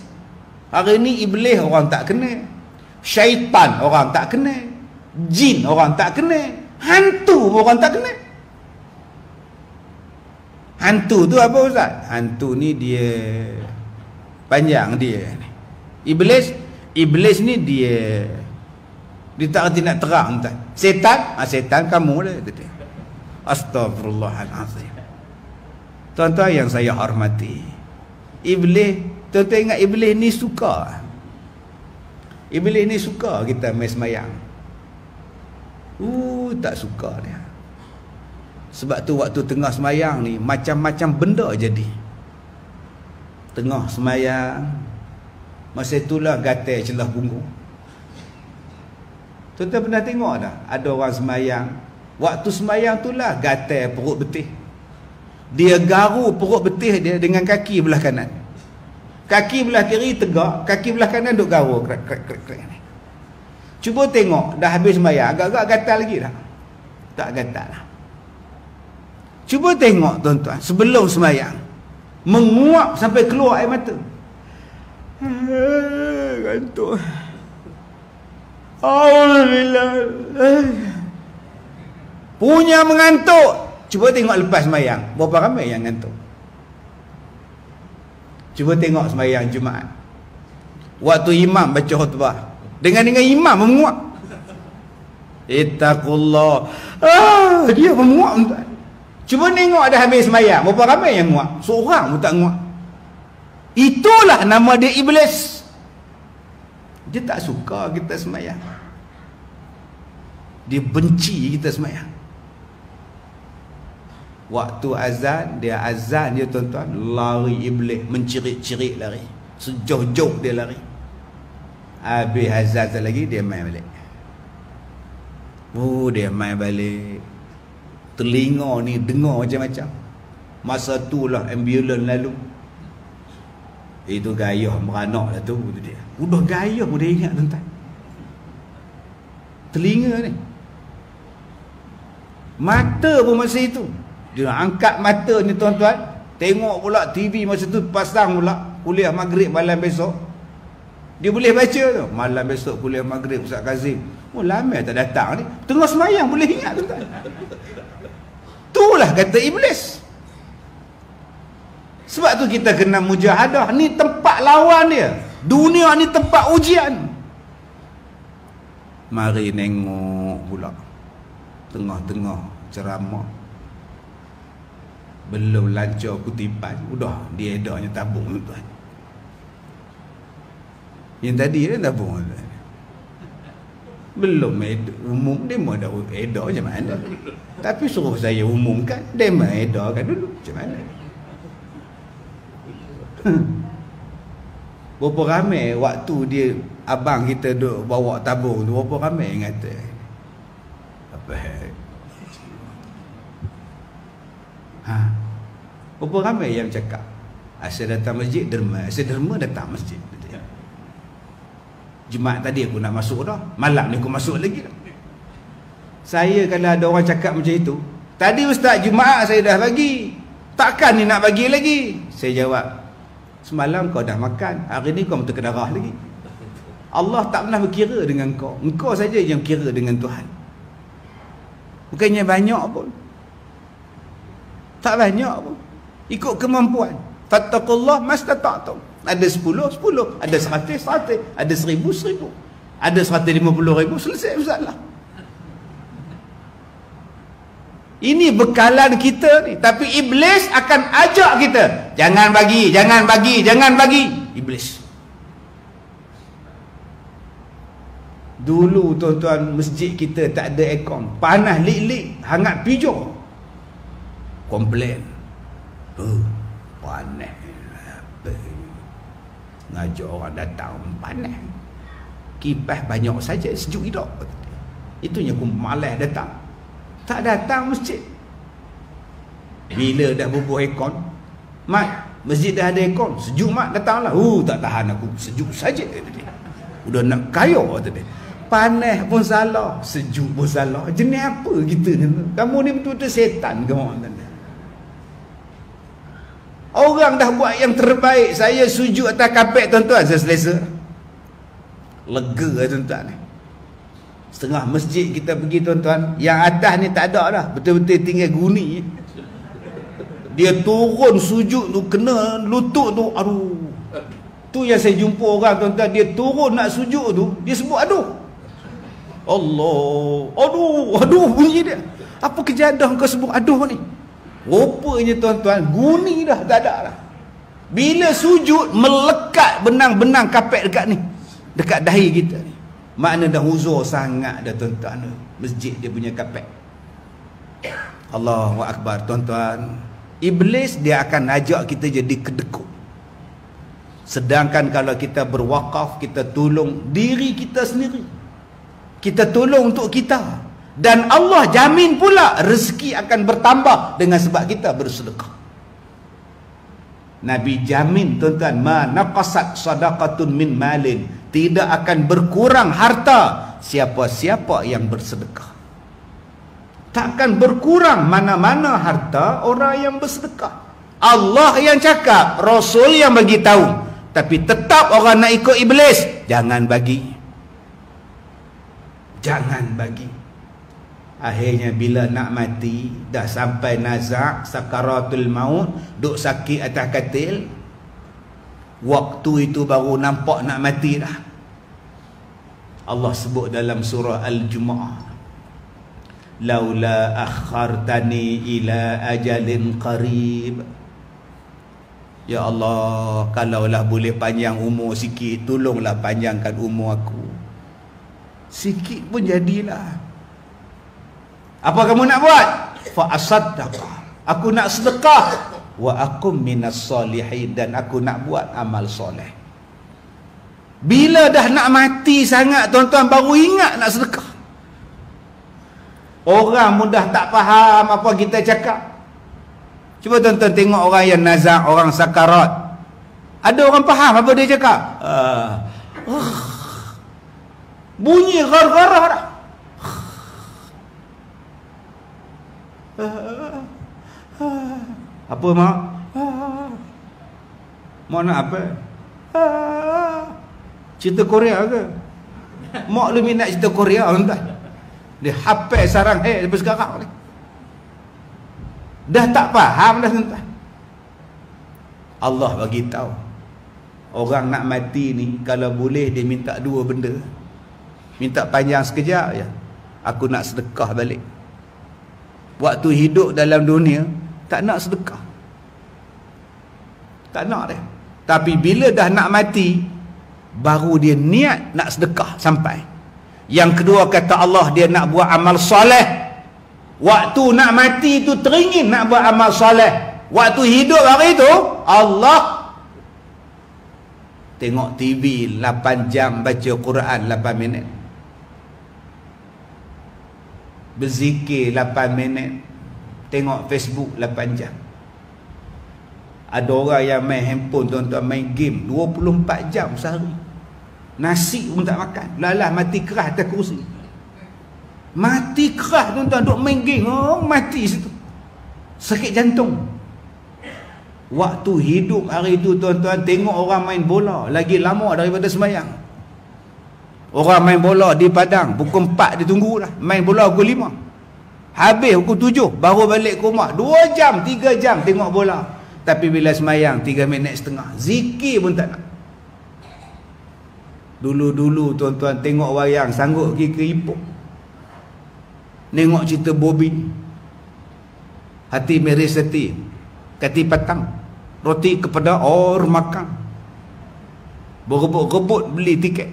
Hari ni iblis orang tak kenal. Syaitan orang tak kenal. Jin orang tak kenal. Hantu orang tak kenal. Hantu tu apa Ustaz? Hantu ni dia panjang dia. Iblis ni dia tak reti nak terang Ustaz. Setan, setan kamu lah. Astagfirullahalazim. Tuan-tuan yang saya hormati, iblis, tuan-tuan ingat iblis ni suka. Iblis ni suka kita main semayang. Tak suka dia. Sebab tu waktu tengah semayang ni macam-macam benda jadi. Tengah semayang, masa itulah gatal celah punggung. Tuan-tuan pernah tengok tak? Ada orang semayang, waktu semayang itulah gatal perut betih. Dia garu perut betih dia dengan kaki belah kanan. Kaki belah kiri tegak, kaki belah kanan duk garu krek. Cuba tengok, dah habis semayang, agak-agak gatal lagi dah. Tak gatal lah. Cuba tengok tuan-tuan, sebelum semayang, menguap sampai keluar air mata. Gantuk. Alhamdulillah. Punya mengantuk. Cuba tengok lepas semayang, berapa ramai yang ngantuk? Cuba tengok semayang Jumaat, waktu imam baca khutbah, dengan imam menguap. Ittaqullah. Dia menguap tuan. Cuba tengok dah habis semayang, berapa ramai yang nguap? Seorang pun tak nguap. Itulah nama dia iblis. Dia tak suka kita semayang. Dia benci kita semayang. Waktu azan dia tuan-tuan, lari iblis, mencirit-cirit lari, sejauh-jauh dia lari. Habis azan tak lagi dia main balik. Dia main balik. Telinga ni dengar macam-macam. Masa tu lah ambulans lalu. Itu gayah beranak lah tu dia. Udah gayah pun dia ingat tuan-tuan. Telinga ni, mata pun masa itu dia angkat mata ni tuan-tuan, tengok pula TV masa tu, pasang pula kuliah maghrib malam besok. Dia boleh baca tu, malam besok kuliah maghrib Ustaz Kazim. Lama tak datang ni, tengah semayang boleh ingat tuan-tuan. Itulah kata iblis. Sebab tu kita kena mujahadah. Ni tempat lawan dia. Dunia ni tempat ujian. Mari nengok pula tengah-tengah ceramah, belum lancar kutipan, udah dia edaknya tabung tuan. Yang tadi dia tabung tuan. Belum umum, dia mau dah edak macam mana. Tapi suruh saya umumkan, dia mau edarkan dulu macam mana. Berapa ramai waktu dia abang kita duk bawa tabung tu, berapa ramai yang kata apa berapa ramai yang cakap asal datang masjid derma, asal derma datang masjid. Jumaat tadi aku nak masuk dah, malam ni aku masuk lagi dah. Saya kalau ada orang cakap macam itu, tadi Ustaz Jumaat saya dah bagi, takkan ni nak bagi lagi? Saya jawab, semalam kau dah makan, hari ni kau terkena darah lagi. Allah tak pernah berkira dengan kau, engkau saja yang kira dengan Tuhan. Bukannya banyak pun, tak banyak pun, ikut kemampuan. Fattaqullah mastata'tum. Ada 10, 10, ada 100, 100, ada 1000, 1000, ada 150,000, selesai masalah. Ini bekalan kita ni. Tapi iblis akan ajak kita, jangan bagi, jangan bagi, jangan bagi. Iblis. Dulu tuan-tuan, masjid kita tak ada aircon, panas lik-lik, hangat pijo. Komplain, panas, ngajak orang datang panas, kipas banyak saja, sejuk hidup. Itunya aku malas datang, tak datang masjid. Bila dah bubuh aircon, mat, masjid dah ada aircon, sejuk mat, datanglah. Tak tahan aku, sejuk saja. Udah nak kaya tadi. Panas pun salah, sejuk pun salah. Jenis apa kita ni? Kamu ni betul-betul setan ke orang tadi. Orang dah buat yang terbaik. Saya sujud atas kapet tuan-tuan, saya selesa. Lega tuan-tuan ni. Setengah masjid kita pergi tuan-tuan, yang atas ni tak ada dah, betul-betul tinggal guni. Dia turun sujud tu, kena lutut tu, aduh. Tu yang saya jumpa orang tuan-tuan, dia turun nak sujud tu, dia sebut aduh. Allah, aduh bunyi dia. Apa kejadah kau sebut aduh ni? Rupanya tuan-tuan, guni dah, tak ada dah. Bila sujud, melekat benang-benang kapet dekat ni, dekat dahi kita ni. Makna dah uzur sangat dah tuan-tuan. Masjid dia punya kapet. Allahu Akbar tuan-tuan. Iblis dia akan ajak kita jadi kedekut. Sedangkan kalau kita berwakaf, kita tolong diri kita sendiri. Kita tolong untuk kita. Dan Allah jamin pula rezeki akan bertambah dengan sebab kita bersedekah. Nabi jamin tuan-tuan, ma naqasat sadaqatun min malin, tidak akan berkurang harta siapa-siapa yang bersedekah. Takkan berkurang mana-mana harta orang yang bersedekah. Allah yang cakap, Rasul yang bagi tahu. Tapi tetap orang nak ikut iblis, jangan bagi. Jangan bagi. Akhirnya bila nak mati, dah sampai nazak, sakaratul maut, duk sakit atas katil, waktu itu baru nampak nak mati dah. Allah sebut dalam surah Al-Jumu'ah, laula akhartani ila ajalin qarib. Ya Allah, kalaulah boleh panjang umur sikit, tolonglah panjangkan umur aku. Sikit pun jadilah. Apa kamu nak buat? Fa asaddaqa, aku nak sedekah. Wa akum minas solihin, dan aku nak buat amal soleh. Bila dah nak mati sangat tuan-tuan, baru ingat nak sedekah. Orang mudah tak faham apa kita cakap. Cuba tuan-tuan tengok orang yang nazak, orang sakarat. Ada orang faham apa dia cakap? Bunyi gar-garah dah. Apa mak? Mak nak apa? Cerita Korea ke? Mak lu minat cerita Korea tuan-tuan. Dia hafal sarang sampai sekarang ni. Dah tak faham dah tuan-tuan. Allah bagi tahu, orang nak mati ni kalau boleh dia minta dua benda. Minta panjang sekejap je, aku nak sedekah balik. Waktu hidup dalam dunia tak nak sedekah, tak nak dia. Tapi bila dah nak mati, baru dia niat nak sedekah sampai. Yang kedua kata Allah, dia nak buat amal soleh. Waktu nak mati tu teringin nak buat amal soleh. Waktu hidup hari tu, Allah tengok TV 8 jam, baca Quran 8 minit, berzikir 8 minit, tengok Facebook 8 jam. Ada orang yang main handphone tuan-tuan, main game 24 jam sehari. Nasi pun tak makan. Lalah mati keras atas kursi. Mati keras tuan-tuan, duk main game, mati situ. Sakit jantung. Waktu hidup hari tu tuan-tuan, tengok orang main bola lagi lama daripada sembahyang. Orang main bola di padang pukul 4 dia tunggu dah. Main bola pukul 5. Habis pukul 7 baru balik ke rumah. 2 jam, 3 jam tengok bola. Tapi bila sembahyang 3 minit setengah. Zikir pun tak nak. Dulu-dulu tuan-tuan tengok wayang sanggup pergi ke Ipoh. Tengok cerita Bobby, Hati Mary Seti, Kati Patang, roti kepada orang makan. Berebut-rebut beli tiket.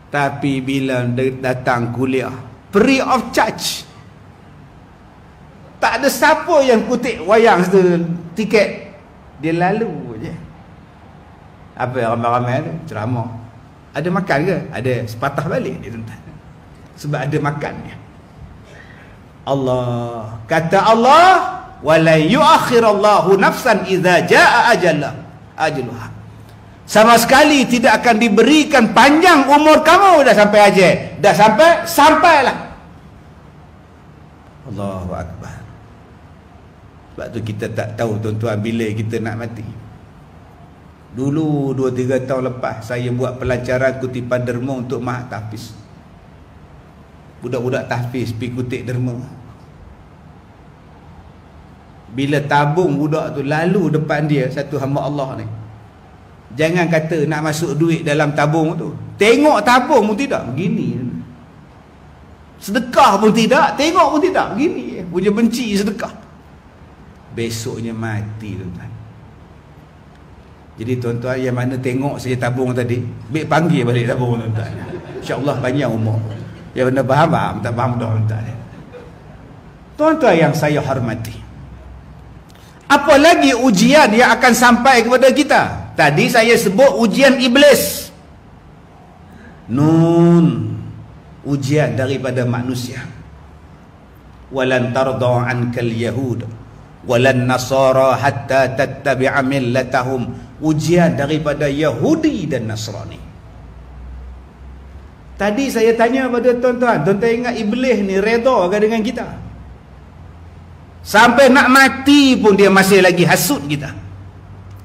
Tapi bila datang kuliah, free of charge. Tak ada siapa yang kutip wayang tiket. Dia lalu je. Apa ramai-ramai tu? Ceramah. Ada makan ke? Ada, sepatah balik dia tuan-tuan. Sebab ada makannya. Allah kata Allah, wala yuakhirallahu nafsan idza jaa ajaluha. Sama sekali tidak akan diberikan panjang umur kamu dah sampai ajal. Dah sampailah. Allahu Akbar. Sebab tu kita tak tahu tuan-tuan bila kita nak mati. Dulu 2-3 tahun lepas saya buat pelancaran kutipan derma untuk Mahat Tahfiz. Budak-budak tahfiz pergi kutip derma. Bila tabung budak tu lalu depan dia satu hamba Allah ni. Jangan kata nak masuk duit dalam tabung tu. Tengok tabung pun tidak, begini. Sedekah pun tidak, tengok pun tidak, begini. Punya benci sedekah. Besoknya mati tuan-tuan. Jadi tuan-tuan yang mana tengok saja tabung tadi, baik panggil balik tabung tuan-tuan. InsyaAllah panjang umur. Yang mana faham, tak faham dah tuan-tuan. Tuan-tuan yang saya hormati, apa lagi ujian yang akan sampai kepada kita? Tadi saya sebut ujian iblis. Nun, ujian daripada manusia. Walan tarda ankal yahud walan nasara hatta tattabi'a millatahum. Ujian daripada Yahudi dan Nasrani. Tadi saya tanya pada tuan-tuan, tuan-tuan ingat iblis ni reda ke dengan kita? Sampai nak mati pun dia masih lagi hasut kita.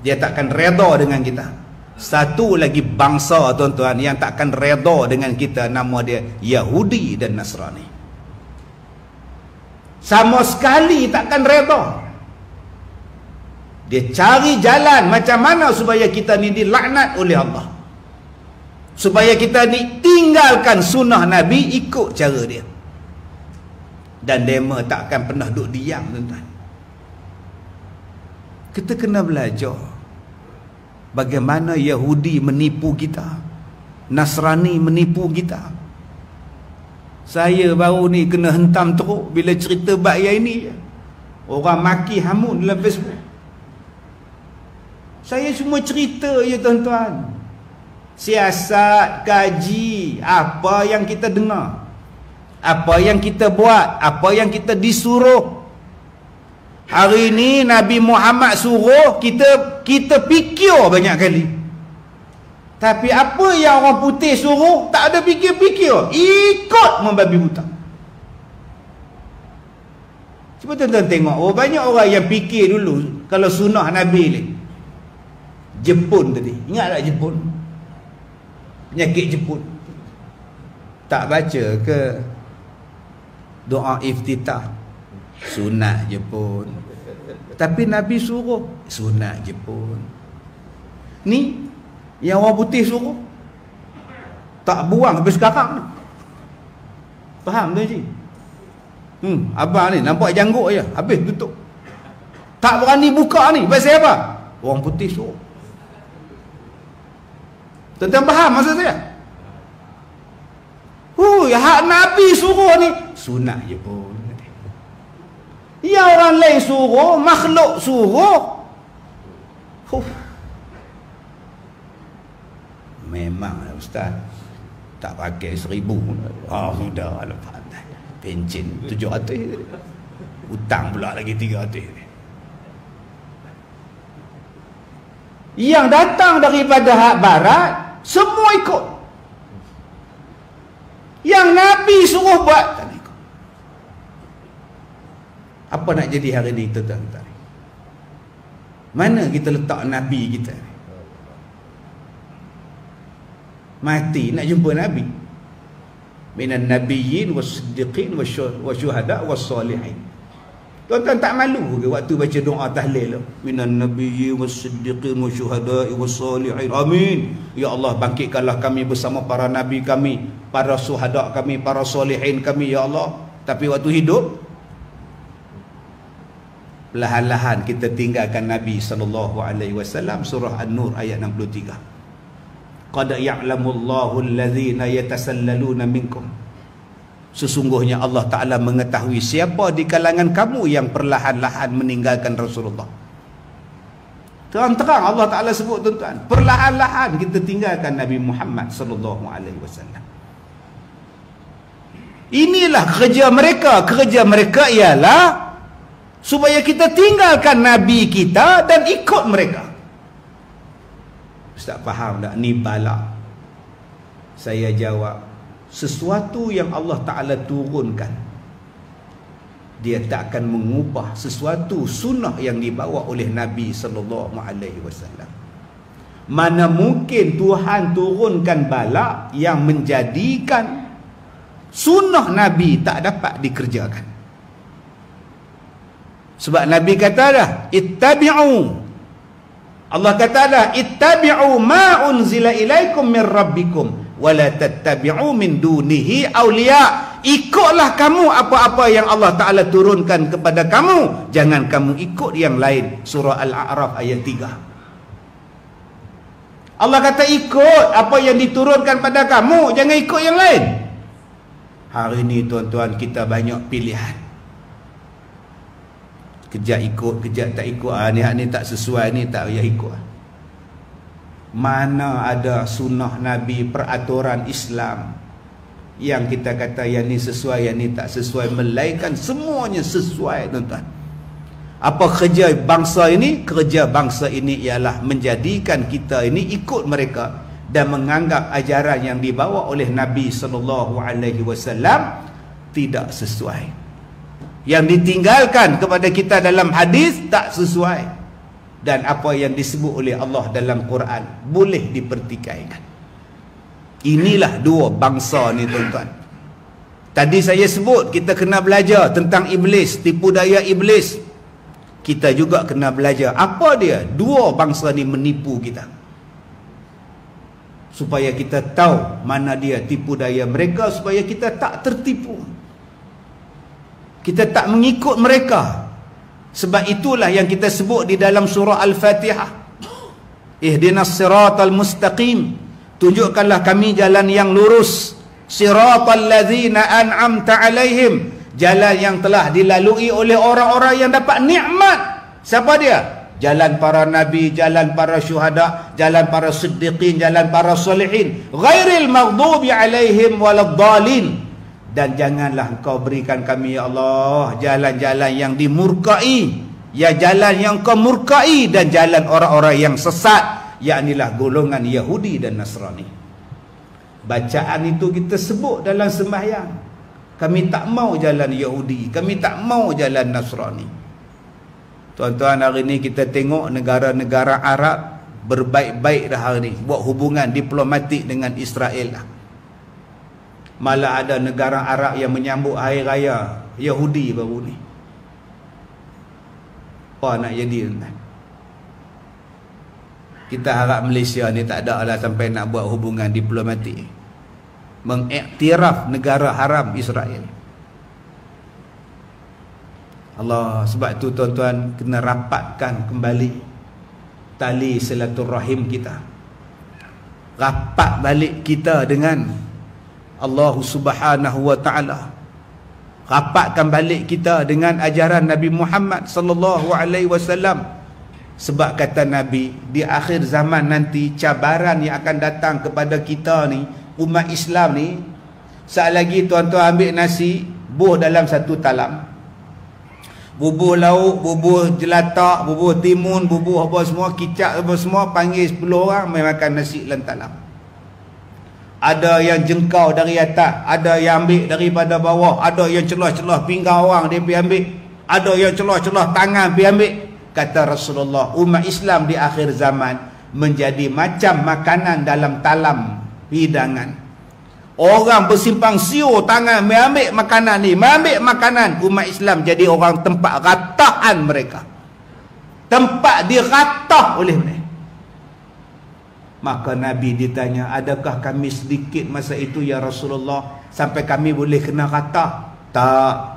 Dia takkan reda dengan kita. Satu lagi bangsa tuan-tuan yang takkan reda dengan kita, nama dia Yahudi dan Nasrani. Sama sekali takkan reda. Dia cari jalan macam mana supaya kita ni dilaknat oleh Allah, supaya kita ni tinggalkan sunnah Nabi, ikut cara dia. Dan dema tak akan pernah duduk diam tuan-tuan. Kita kena belajar bagaimana Yahudi menipu kita, Nasrani menipu kita. Saya baru ni kena hentam teruk bila cerita bab yang ini. Orang maki hamun dalam Facebook. Saya cuma cerita je tuan-tuan. Siasat, kaji, apa yang kita dengar, apa yang kita buat, apa yang kita disuruh. Hari ini Nabi Muhammad suruh kita fikir banyak kali. Tapi apa yang orang putih suruh, tak ada fikir-fikir, ikut membabi buta. Cuba tuan-tuan tengok, banyak orang yang fikir dulu kalau sunnah Nabi ni. Jepun tadi, ingat tak Jepun? Penyakit Jepun. Tak baca ke doa iftitah? Sunat Jepun. Tapi Nabi suruh, sunat Jepun. Ni yang orang putih suruh, tak buang sampai sekarang ni. Faham tu Cik? Abang ni nampak janggut je, habis tutup. Tak berani buka ni, pasal apa? Orang putih suruh. Tuan-tuan faham maksud saya? Hak Nabi suruh ni sunat je pun. Ya orang lain suruh, makhluk suruh. Memanglah Ustaz, tak pakai 1,000. Sudah lepas pencen 700. Hutang pula lagi 300. Yang datang daripada hak barat semua ikut. Yang Nabi suruh buat tak ikut. Apa nak jadi hari ni tuan-tuan? Mana kita letak Nabi kita? Mati nak jumpa Nabi. Minan nabiyyin was-siddiqin wasyuhada was-salihin. Tuan-tuan tak malu ke waktu baca doa tahlil? Minan nabiyyin was-siddiqin wasyuhada was-salihin. Amin. Ya Allah, bangkitkanlah kami bersama para nabi kami, para syuhada kami, para salihin kami ya Allah. Tapi waktu hidup perlahan-lahan kita tinggalkan Nabi sallallahu alaihi wasallam. Surah An-Nur ayat 63. Qad ya'lamullahu alladhina yatasallaluna minkum. Sesungguhnya Allah Ta'ala mengetahui siapa di kalangan kamu yang perlahan-lahan meninggalkan Rasulullah. Terang-terang Allah Ta'ala sebut tuan-tuan, perlahan-lahan kita tinggalkan Nabi Muhammad sallallahu alaihi wasallam. Inilah kerja mereka. Kerja mereka ialah supaya kita tinggalkan Nabi kita dan ikut mereka. Ustaz faham tak ni bala? Saya jawab, sesuatu yang Allah Ta'ala turunkan, dia tak akan mengubah sesuatu sunnah yang dibawa oleh Nabi SAW. Mana mungkin Tuhan turunkan bala yang menjadikan sunnah Nabi tak dapat dikerjakan. Sebab Nabi kata dah, ittabi'u, Allah kata dah, ittabi'u ma unzila ilaikum min rabbikum wala tattabi'u min dunihi awliya. Ikutlah kamu apa-apa yang Allah Ta'ala turunkan kepada kamu, jangan kamu ikut yang lain. Surah Al-A'raf ayat 3. Allah kata ikut apa yang diturunkan pada kamu, jangan ikut yang lain. Hari ni tuan-tuan, kita banyak pilihan. Kejap ikut, kejap tak ikut. Ni tak sesuai, ni tak payah ikut. Mana ada sunnah Nabi, peraturan Islam yang kita kata yang ni sesuai, yang ni tak sesuai, melainkan semuanya sesuai, tuan-tuan. Apa kerja bangsa ini? Kerja bangsa ini ialah menjadikan kita ini ikut mereka dan menganggap ajaran yang dibawa oleh Nabi SAW tidak sesuai. Yang ditinggalkan kepada kita dalam hadis tak sesuai, dan apa yang disebut oleh Allah dalam Quran boleh dipertikaikan. Inilah dua bangsa ni, tuan-tuan. Tadi saya sebut kita kena belajar tentang iblis, tipu daya iblis. Kita juga kena belajar apa dia dua bangsa ni menipu kita, supaya kita tahu mana dia tipu daya mereka, supaya kita tak tertipu, kita tak mengikut mereka. Sebab itulah yang kita sebut di dalam surah Al-Fatihah, ihdinas siratal mustaqim, tunjukkanlah kami jalan yang lurus, siratal ladzina an'amta alaihim, jalan yang telah dilalui oleh orang-orang yang dapat nikmat. Siapa dia? Jalan para nabi, jalan para syuhada, jalan para siddiqin, jalan para salihin, ghairil maghdubi alaihim waladdallin. Dan janganlah engkau berikan kami, ya Allah, jalan-jalan yang dimurkai, ya jalan yang kau murkai, dan jalan orang-orang yang sesat, yaknilah golongan Yahudi dan Nasrani. Bacaan itu kita sebut dalam sembahyang. Kami tak mau jalan Yahudi, kami tak mau jalan Nasrani. Tuan-tuan, hari ni kita tengok negara-negara Arab berbaik-baik dah hari ni, buat hubungan diplomatik dengan Israel dah. Malah ada negara Arab yang menyambut hari raya Yahudi baru ni. Apa nak jadi, tuan-tuan? Kita harap Malaysia ni tak ada lah sampai nak buat hubungan diplomatik, mengiktiraf negara haram Israel. Allah, sebab tu tuan-tuan kena rapatkan kembali tali silaturahim kita. Rapat balik kita dengan Allah Subhanahu wa taala. Rapatkan balik kita dengan ajaran Nabi Muhammad sallallahu alaihi wasallam. Sebab kata Nabi, di akhir zaman nanti cabaran yang akan datang kepada kita ni, umat Islam ni, saat lagi tuan-tuan ambil nasi, buh dalam satu talam, bubuh lauk, bubuh jelatak, bubuh timun, bubuh apa semua, kicap apa semua, panggil 10 orang mai makan nasi dalam talam. Ada yang jengkau dari atas, ada yang ambil daripada bawah, ada yang celah-celah pinggang orang dia pergi ambil, ada yang celah-celah tangan pergi ambil. Kata Rasulullah, umat Islam di akhir zaman menjadi macam makanan dalam talam hidangan. Orang bersimpang siur tangan mengambil makanan ni, mengambil makanan. Umat Islam jadi orang tempat ratahan mereka, tempat diratah oleh mereka. Maka Nabi ditanya, adakah kami sedikit masa itu ya Rasulullah sampai kami boleh kena ratah? Tak.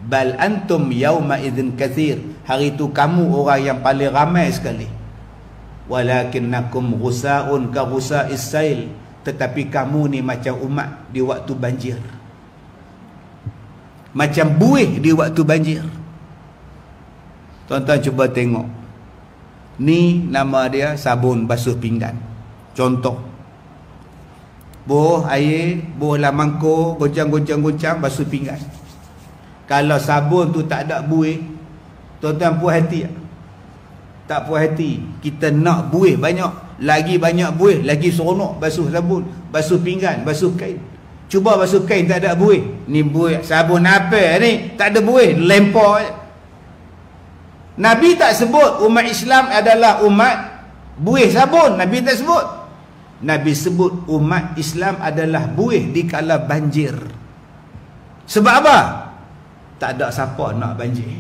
Bal antum yauma idzin katsir. Hari itu kamu orang yang paling ramai sekali. Walakinnakum ghusaun ka ghusa'is sail. Tetapi kamu ni macam umat di waktu banjir, macam buih di waktu banjir. Tuan-tuan cuba tengok. Ni nama dia sabun basuh pinggan. Contoh, buh air, buh lah mangkuk, goncang-goncang basuh pinggan. Kalau sabun tu tak ada buih, tuan-tuan puas hati tak? Tak puas hati, kita nak buih banyak, lagi banyak buih, lagi seronok basuh sabun, basuh pinggan, basuh kain. Cuba basuh kain tak ada buih. Ni buih sabun apa ni? Tak ada buih, lempar je. Nabi tak sebut umat Islam adalah umat buih sabun. Nabi tak sebut. Nabi sebut umat Islam adalah buih di kala banjir. Sebab apa? Tak ada siapa nak banjir.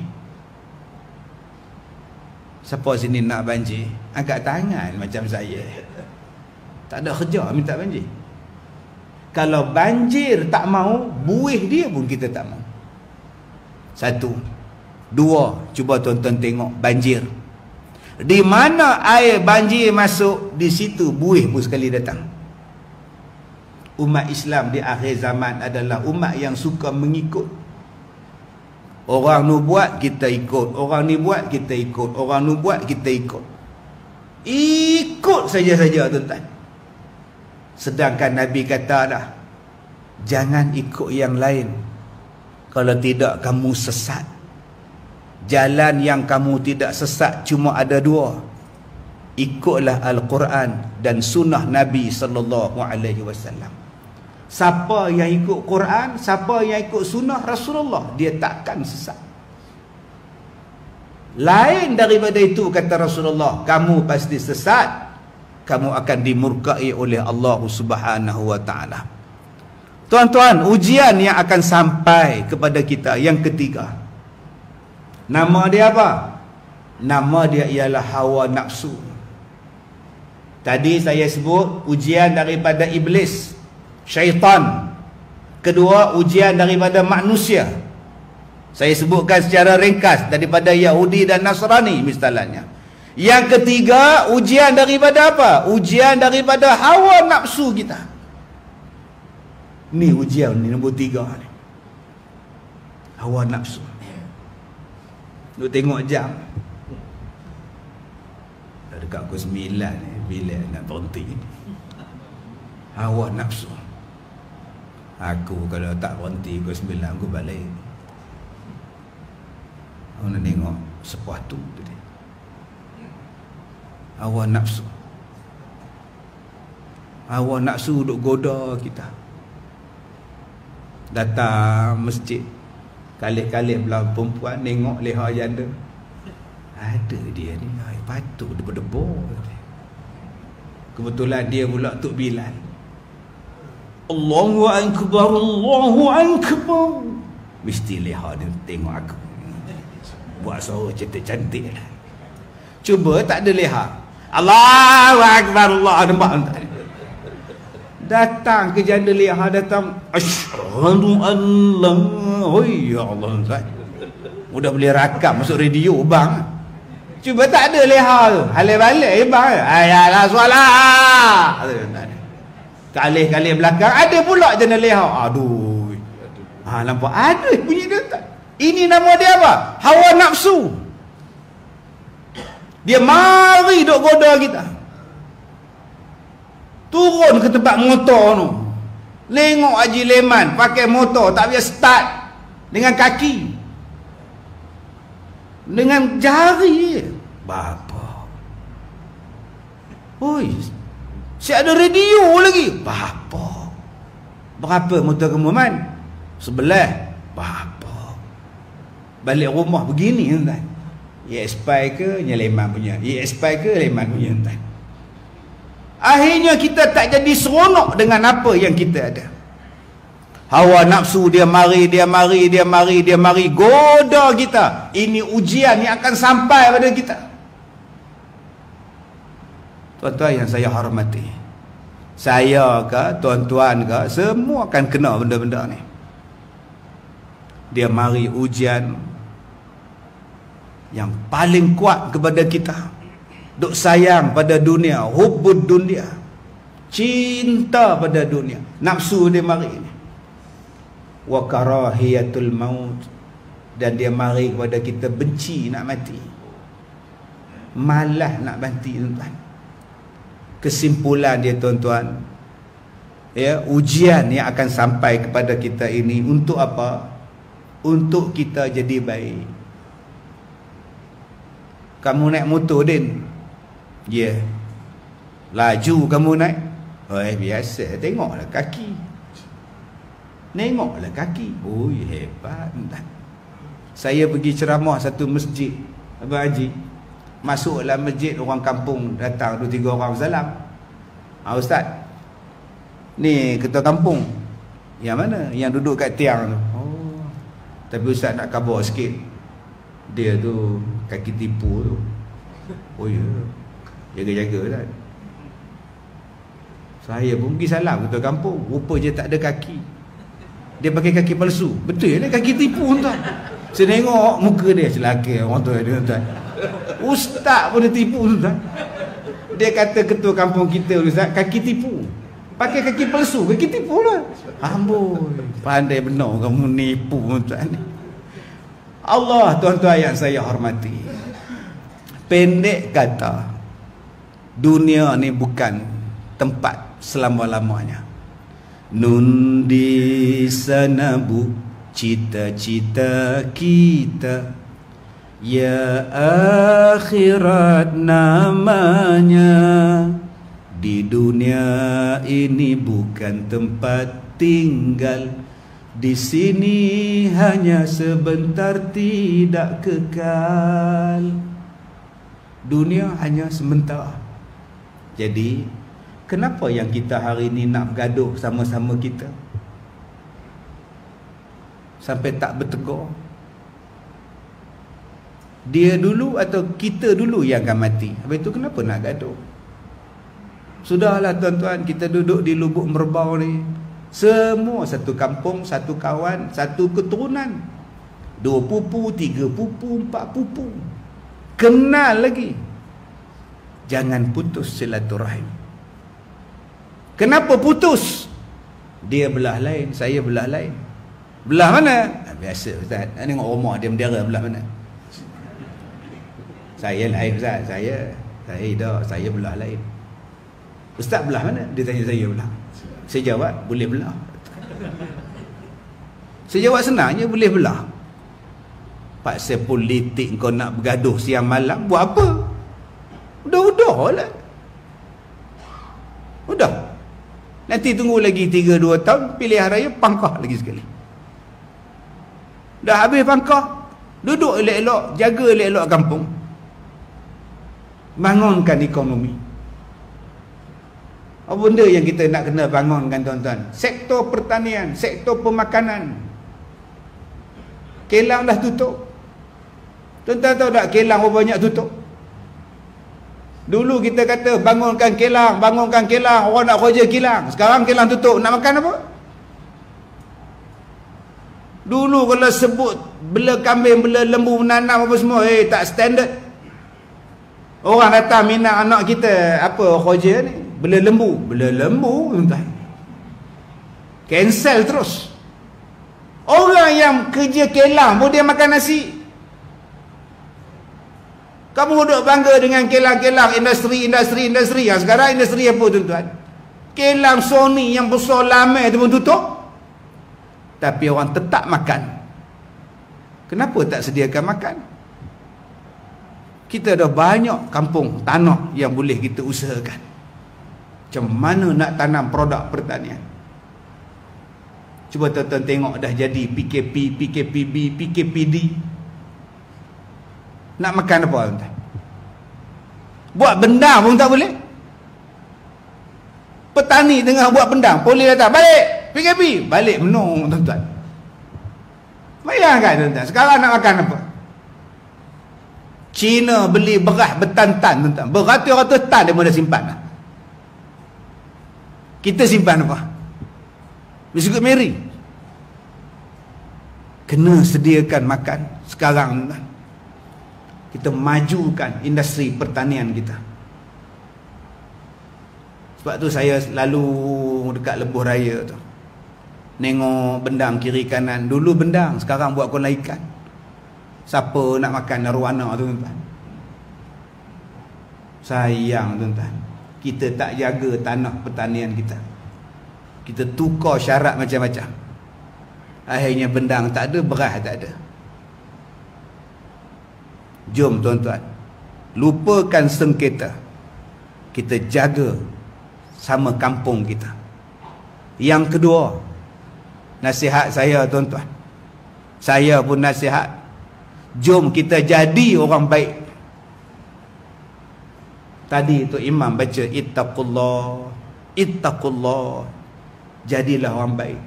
Siapa sini nak banjir? Angkat tangan macam saya. Tak ada kerja minta banjir. Kalau banjir tak mau, buih dia pun kita tak mau. Satu. Dua, cuba tuan-tuan tengok banjir. Di mana air banjir masuk, di situ buih pun sekali datang. Umat Islam di akhir zaman adalah umat yang suka mengikut. Orang nu buat, kita ikut. Orang ni buat, kita ikut. Orang nu buat, kita ikut. Ikut saja-saja tuan-tuan. Sedangkan Nabi kata dah, jangan ikut yang lain. Kalau tidak kamu sesat. Jalan yang kamu tidak sesat cuma ada dua. Ikutlah Al-Quran dan sunnah Nabi SAW. Siapa yang ikut Quran, siapa yang ikut sunnah Rasulullah, dia takkan sesat. Lain daripada itu, kata Rasulullah, kamu pasti sesat. Kamu akan dimurkai oleh Allah Subhanahu wa ta'ala. Tuan-tuan, ujian yang akan sampai kepada kita yang ketiga. Nama dia apa? Nama dia ialah hawa nafsu. Tadi saya sebut ujian daripada iblis, syaitan. Kedua, ujian daripada manusia. Saya sebutkan secara ringkas daripada Yahudi dan Nasrani misalnya. Yang ketiga, ujian daripada apa? Ujian daripada hawa nafsu kita. Ni ujian ni nombor 3 ni. Hawa nafsu. Duk tengok jam. Dah dekat pukul 9 ni, bila nak berhenti. Hawa nafsu. Aku kalau tak berhenti pukul 9, aku balik. Aku nak tengok sesuatu tadi. Hawa nafsu. Hawa nafsu duk goda kita. Datang masjid, kalik-kalik belah perempuan, tengok leha janda. Ada dia ni, patut debu-debu. Kebetulan dia pula Tok Bilal. Allahu Akbar, Allahu Akbar. Mesti leha dia tengok aku. Buat suara cantik-cantik lah. Cuba tak ada leha. Allahu Akbar, Allah nampak. Datang ke janda leha, datang asyhadu an la ilaha illallah. Udah boleh rakam masuk radio bang. Cuba tak ada leha tu, halai balik bang. Ayalah solat. Kalih-kalih belakang ada pula janda leha. Aduh. Nampak ada bunyi dia tak. Ini nama dia apa? Hawa nafsu. Dia mari duk goda kita. Turun ke tempat motor tu. Tengok Haji Leman pakai motor tak biasa start dengan kaki. Dengan jari. Bapa. Oi. Si ada radio lagi. Bapa. Berapa motor kamu man? 11. Bapa. Balik rumah begini tuan. ESP ke Leman punya. ESP ke Leman punya tuan. Akhirnya kita tak jadi seronok dengan apa yang kita ada. Hawa nafsu dia mari goda kita. Ini ujian yang akan sampai pada kita. Tuan-tuan yang saya hormati, saya ke tuan-tuan ke, semua akan kena benda-benda ni. Dia mari ujian yang paling kuat kepada kita. Duk sayang pada dunia, hubbud dunia, cinta pada dunia, nafsu dia mari ni. Wa karahiyatul maut, dan dia mari kepada kita benci nak mati, malas nak mati tuan-tuan. Kesimpulan dia tuan-tuan, ya, ujian yang akan sampai kepada kita ini untuk apa? Untuk kita jadi baik. Kamu naik motor, Din? Ya. Yeah. Laju kamu naik? Oh, biasa. Tengoklah kaki. Tengoklah kaki. Oh, hebat. Saya pergi ceramah satu masjid, Abang Haji. Masuklah masjid, orang kampung datang 2-3 orang salam. Ustaz, ni ketua kampung. Yang mana? Yang duduk kat tiang tu. Oh. Tapi Ustaz nak khabar sikit. Dia tu kaki tipu tu. Oh ya. Jaga-jaga Ustaz. Saya pun pergi salam ketua kampung. Rupa je tak ada kaki. Dia pakai kaki palsu. Betul lah kaki tipu tuan. Saya tengok muka dia celaka orang tu dia tuan. Ustaz pun dia tipu tuan. Dia kata ketua kampung kita Ustaz kaki tipu. Pakai kaki palsu, kaki tipu lah. Amboi, pandai benar kamu nipu tuan. Allah, tuan-tuan yang saya hormati. Pendek kata, dunia ni bukan tempat selama-lamanya. Nun di sana bu cita-cita kita, ya akhirat namanya. Di dunia ini bukan tempat tinggal. Di sini hanya sebentar, tidak kekal. Dunia hanya sebentar. Jadi, kenapa yang kita hari ini nak bergaduh sama-sama kita? Sampai tak bertegur. Dia dulu atau kita dulu yang akan mati. Habis itu kenapa nak gaduh? Sudahlah tuan-tuan, kita duduk di Lubuk Merbau ni. Semua satu kampung, satu kawan, satu keturunan. 2 pupu, 3 pupu, 4 pupu. Kenal lagi. Jangan putus silaturahim. Kenapa putus? Dia belah lain, saya belah lain. Belah mana? Biasa Ustaz. Tengok rumah dia mendera belah mana? Saya lain Ustaz. Saya belah lain. Ustaz belah mana? Dia tanya saya belah. Saya jawab, boleh belah. Saya jawab senangnya, boleh belah. Pasal politik kau nak bergaduh siang malam, buat apa? Udah lah. Udah. Nanti tunggu lagi 3-2 tahun, pilihan raya pangkah lagi sekali. Dah habis pangkah, duduk elok-elok, jaga elok-elok kampung. Bangunkan ekonomi. Apa benda yang kita nak kena bangunkan tuan-tuan? Sektor pertanian, sektor pemakanan. Kelang dah tutup. Tuan-tuan tahu tak Kelang berapa banyak tutup? Dulu kita kata bangunkan Kelang, orang nak kerja Kelang. Sekarang Kelang tutup, nak makan apa? Dulu kalau sebut bela kambing, bela lembu, menanam apa semua, tak standard. Orang datang minat anak kita, apa kerja ni? Bela lembu, tuan-tuan. Cancel terus. Orang yang kerja Kelang pun dia makan nasi. Kamu duduk bangga dengan Kelang-Kelang, industri. Sekarang industri apa tuan-tuan? Kelang Sony yang besar lama tu pun tutup. Tapi orang tetap makan. Kenapa tak sediakan makan? Kita ada banyak kampung tanah yang boleh kita usahakan. Macam mana nak tanam produk pertanian? Cuba tuan-tuan tengok dah jadi PKP, PKPB, PKPD. Nak makan apa tuan-tuan? Buat bendang pun tak boleh. Petani tengah buat bendang, polis datang, balik PKP, balik menung tuan-tuan. Bayangkan tuan-tuan, sekarang nak makan apa? Cina beli beras bertan-tan tuan-tuan. Beratus-ratus tan dia boleh simpan lah. Kita simpan apa? Biskut Mary. Kena sediakan makan sekarang. Kita majukan industri pertanian kita. Sebab tu saya lalu dekat Lebuh Raya tu. Nengok bendang kiri kanan. Dulu bendang, sekarang buat kolam ikan. Siapa nak makan arwana tu tuan-tuan? Sayang tuan-tuan. Kita tak jaga tanah pertanian kita. Kita tukar syarat macam-macam. Akhirnya bendang tak ada, beras tak ada. Jom tuan-tuan, lupakan sengketa, kita jaga sama kampung kita. Yang kedua, nasihat saya tuan-tuan, saya pun nasihat, jom kita jadi orang baik. Tadi tu imam baca ittaqullah, ittaqullah, jadilah orang baik.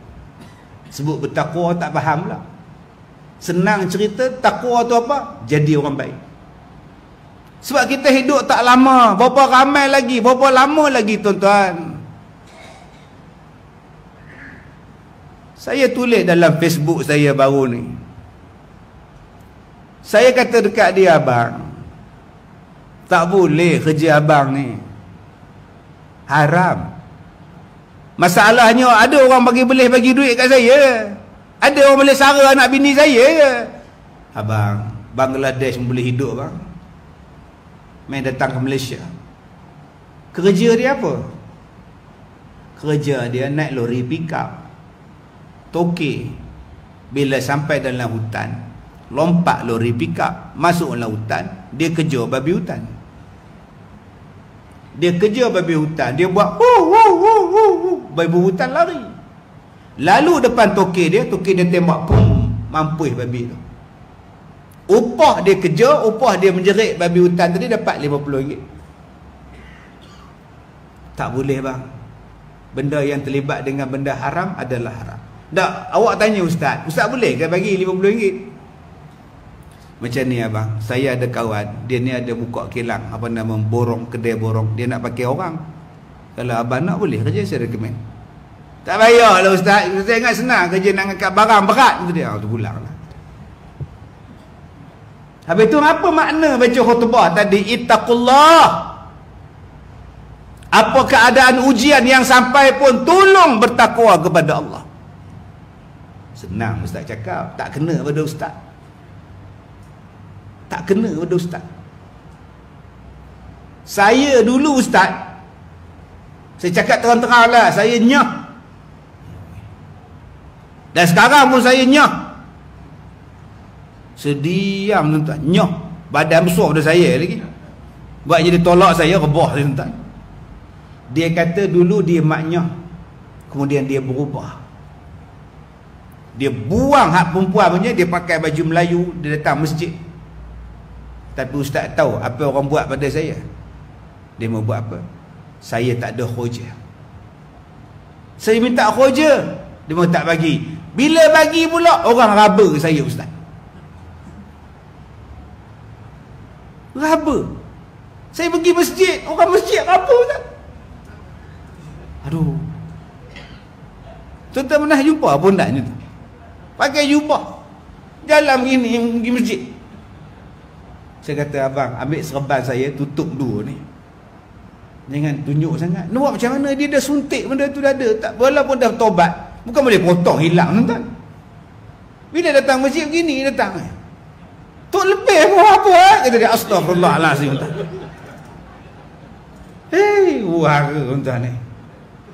Sebut bertakwa tak faham lah. Senang cerita takwa tu apa? Jadi orang baik. Sebab kita hidup tak lama. Berapa ramai lagi, berapa lama lagi tuan-tuan. Saya tulis dalam Facebook saya baru ni. Saya kata dekat dia, abang, tak boleh kerja abang ni, haram. Masalahnya ada orang boleh bagi duit kat saya. Ada orang boleh sara anak bini saya. Abang, Bangladesh boleh hidup bang. Main datang ke Malaysia. Kerja dia apa? Kerja dia naik lori pick up, toke. Bila sampai dalam hutan, lompat lori pick up, masuk dalam hutan, dia kejar babi hutan. Dia kejar babi hutan, dia buat babi hutan lari. Lalu depan toke dia tembak, pum, mampus babi tu. Upah dia kejar, upah dia menjerit babi hutan tadi dapat RM50. Tak boleh bang. Benda yang terlibat dengan benda haram adalah haram. Tak, awak tanya ustaz, ustaz boleh ke bagi RM50? Macam ni abang, saya ada kawan, dia ni ada buka kilang, apa nama, borong, kedai borong. Dia nak pakai orang. Kalau abang nak boleh kerja, saya recommend. Tak payahlah ustaz, saya ingat senang kerja nak angkat barang berat tu dia. Tu pulang lah. Habis tu apa makna baca khutbah tadi ittaqullah? Apa keadaan ujian yang sampai pun tolong bertakwa kepada Allah. Senang ustaz cakap, tak kena pada ustaz. Tak kena pada ustaz. Saya dulu ustaz, saya cakap terang-terang lah, saya nyah. Dan sekarang pun saya nyah. Sediam tuan-tuan, nyah. Badan besar pada saya lagi. Buat jadi tolak saya, rebah tuan-tuan. Dia kata dulu dia maknyah, kemudian dia berubah. Dia buang hak perempuan punya, dia pakai baju Melayu, dia datang masjid. Tapi ustaz tahu apa orang buat pada saya. Dia mau buat apa? Saya tak ada khojah. Saya minta khojah, dia mau tak bagi. Bila bagi pula, orang raba ke saya ustaz. Raba. Saya pergi masjid, orang masjid raba ustaz. Aduh. Tuan-tuan pernah jumpa pun tak ni? Pakai jubah, jalan begini pergi masjid. Saya kata, abang, ambil serban saya, tutup dua ni. Jangan tunjuk sangat. Nak buat macam mana? Dia dah suntik benda tu dah ada. Tak, walaupun dah tobat, bukan boleh potong, hilang tuan-tuan. Bila datang masjid begini, datang. Tok lebih pun apa? Kata dia, astagfirullahalazim. Hei, wahara tuan-tuan ni.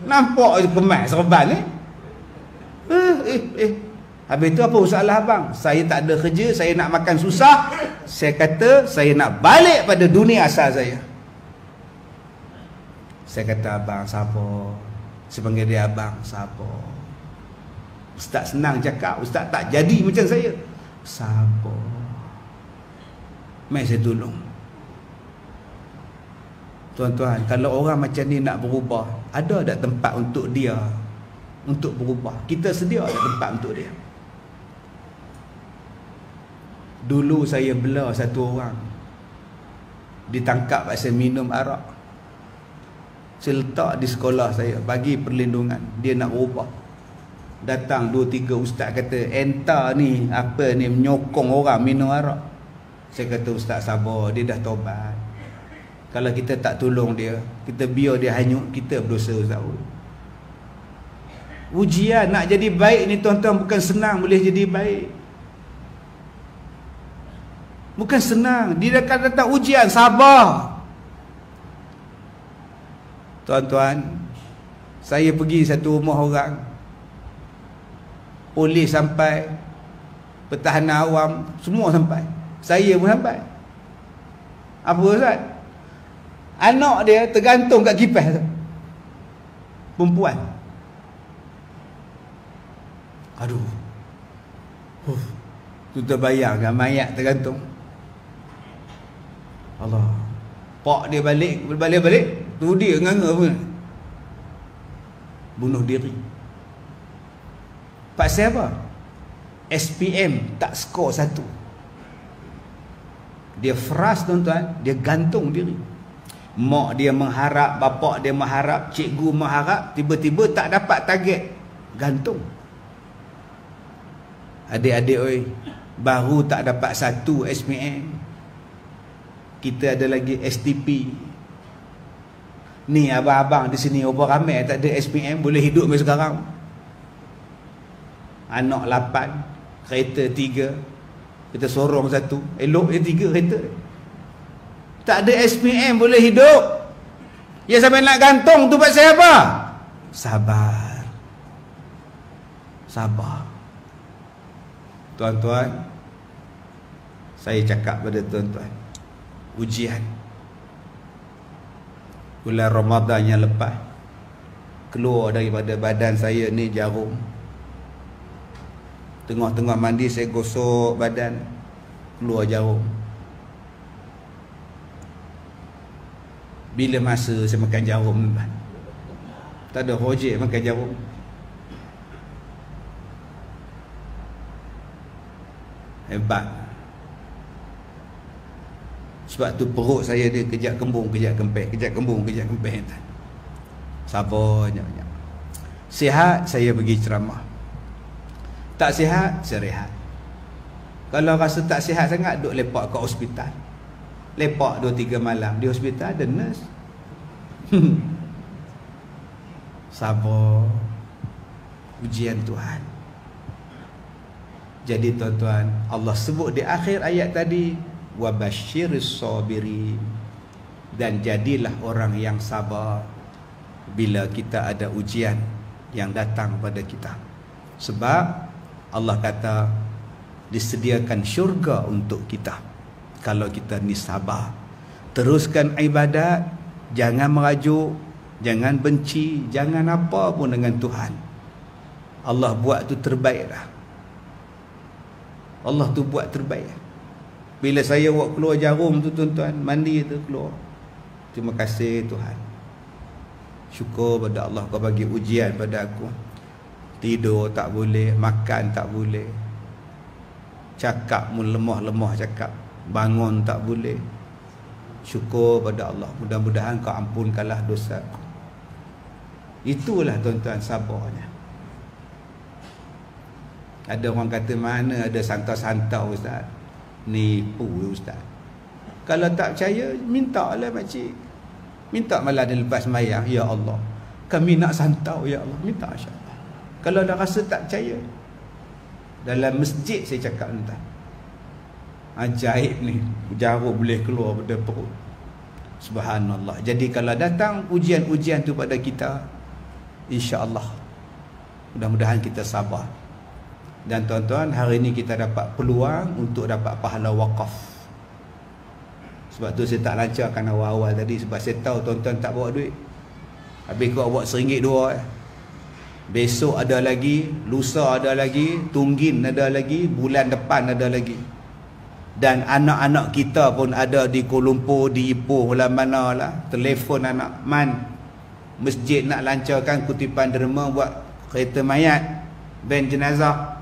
Nampak kemas serban ni. Habis tu apa masalah abang? Saya tak ada kerja, saya nak makan susah. Saya kata saya nak balik pada dunia asal saya. Saya kata, abang sabar. Saya panggil dia abang, sabar. Ustaz senang cakap, ustaz tak jadi macam saya. Sabar. Mai saya tolong. Tuan-tuan, kalau orang macam ni nak berubah, ada tak tempat untuk dia untuk berubah? Kita sedia ada tempat untuk dia. Dulu saya bela satu orang, ditangkap pasal minum arak. Saya letak di sekolah saya, bagi perlindungan. Dia nak berubah. Datang 2-3 ustaz kata, entah ni apa ni, menyokong orang minum arak. Saya kata, ustaz sabar, dia dah taubat. Kalau kita tak tolong dia, kita biar dia hanyut, kita berdosa ustaz. Ujian nak jadi baik ni tuan-tuan bukan senang boleh jadi baik. Bukan senang. Dia akan datang ujian, sabar. Tuan-tuan, saya pergi satu rumah orang, polis sampai, pertahanan awam semua sampai, saya pun sampai. Apa Ustaz? Anak dia tergantung kat kipas tu. Perempuan. Aduh. Tu terbayangkan mayat tergantung. Allah. Pak dia balik. Tu dia nganga pun. Bunuh diri. Pasal apa? SPM tak skor 1. Dia frust tuan-tuan. Dia gantung diri. Mak dia mengharap, bapak dia mengharap, cikgu mengharap, tiba-tiba tak dapat target, gantung. Adik-adik oi, baru tak dapat 1 SPM, kita ada lagi STP. Ni abang-abang di sini berapa ramai tak ada SPM boleh hidup macam sekarang. Anak 8, kereta 3, kita sorong 1, elok 3 kereta. Tak ada SPM boleh hidup. Ya sampai nak gantung tu pasal apa? Sabar. Sabar. Tuan-tuan, saya cakap pada tuan-tuan, ujian bulan Ramadan yang lepas, keluar daripada badan saya ni jarum. Tengah-tengah mandi saya gosok badan, keluar jarum. Bila masa saya makan jarum, tak ada hojek makan jarum. Hebat. Sebab tu perut saya dia kejap kembung, kejap kempes, kejap kembung, kejap kempes. Sabar banyak-banyak. Sihat, saya pergi ceramah. Tak sihat, saya rehat. Kalau rasa tak sihat sangat, duduk lepak kat hospital. Lepak 2-3 malam di hospital, ada nurse. Sabar. Ujian Tuhan. Jadi tuan-tuan, Allah sebut di akhir ayat tadi, wabasyiris sabirin, dan jadilah orang yang sabar bila kita ada ujian yang datang pada kita. Sebab Allah kata disediakan syurga untuk kita kalau kita ni sabar. Teruskan ibadat, jangan merajuk, jangan benci, jangan apa pun dengan Tuhan. Allah buat tu terbaik dah. Allah tu buat terbaik. Bila saya buat keluar jarum tu tuan-tuan, mandi tu keluar, terima kasih Tuhan, syukur pada Allah kau bagi ujian pada aku. Tidur tak boleh, makan tak boleh, cakap pun lemah-lemah cakap, bangun tak boleh. Syukur pada Allah, mudah-mudahan kau ampunkanlah dosa aku. Itulah tuan-tuan sabarnya. Ada orang kata mana ada santau-santau Ustaz, nipu Ustaz. Kalau tak percaya, mintalah makcik, minta malam dia lepas sembahyang, ya Allah kami nak santau ya Allah, minta insya-Allah. Kalau dah rasa tak percaya, dalam masjid saya cakap tuan, ajaib ni, jarum boleh keluar pada perut. Subhanallah. Jadi kalau datang ujian-ujian tu pada kita, insya-Allah mudah-mudahan kita sabar. Dan tuan-tuan, hari ini kita dapat peluang untuk dapat pahala wakaf. Sebab tu saya tak lancarkan awal-awal tadi, sebab saya tahu tuan-tuan tak bawa duit. Habis kau bawa RM1 2. Besok ada lagi, lusa ada lagi, tunggin ada lagi, bulan depan ada lagi. Dan anak-anak kita pun ada di Kuala Lumpur, di Ipoh, mana lah. Telefon anak man, masjid nak lancarkan kutipan derma buat kereta mayat, van jenazah.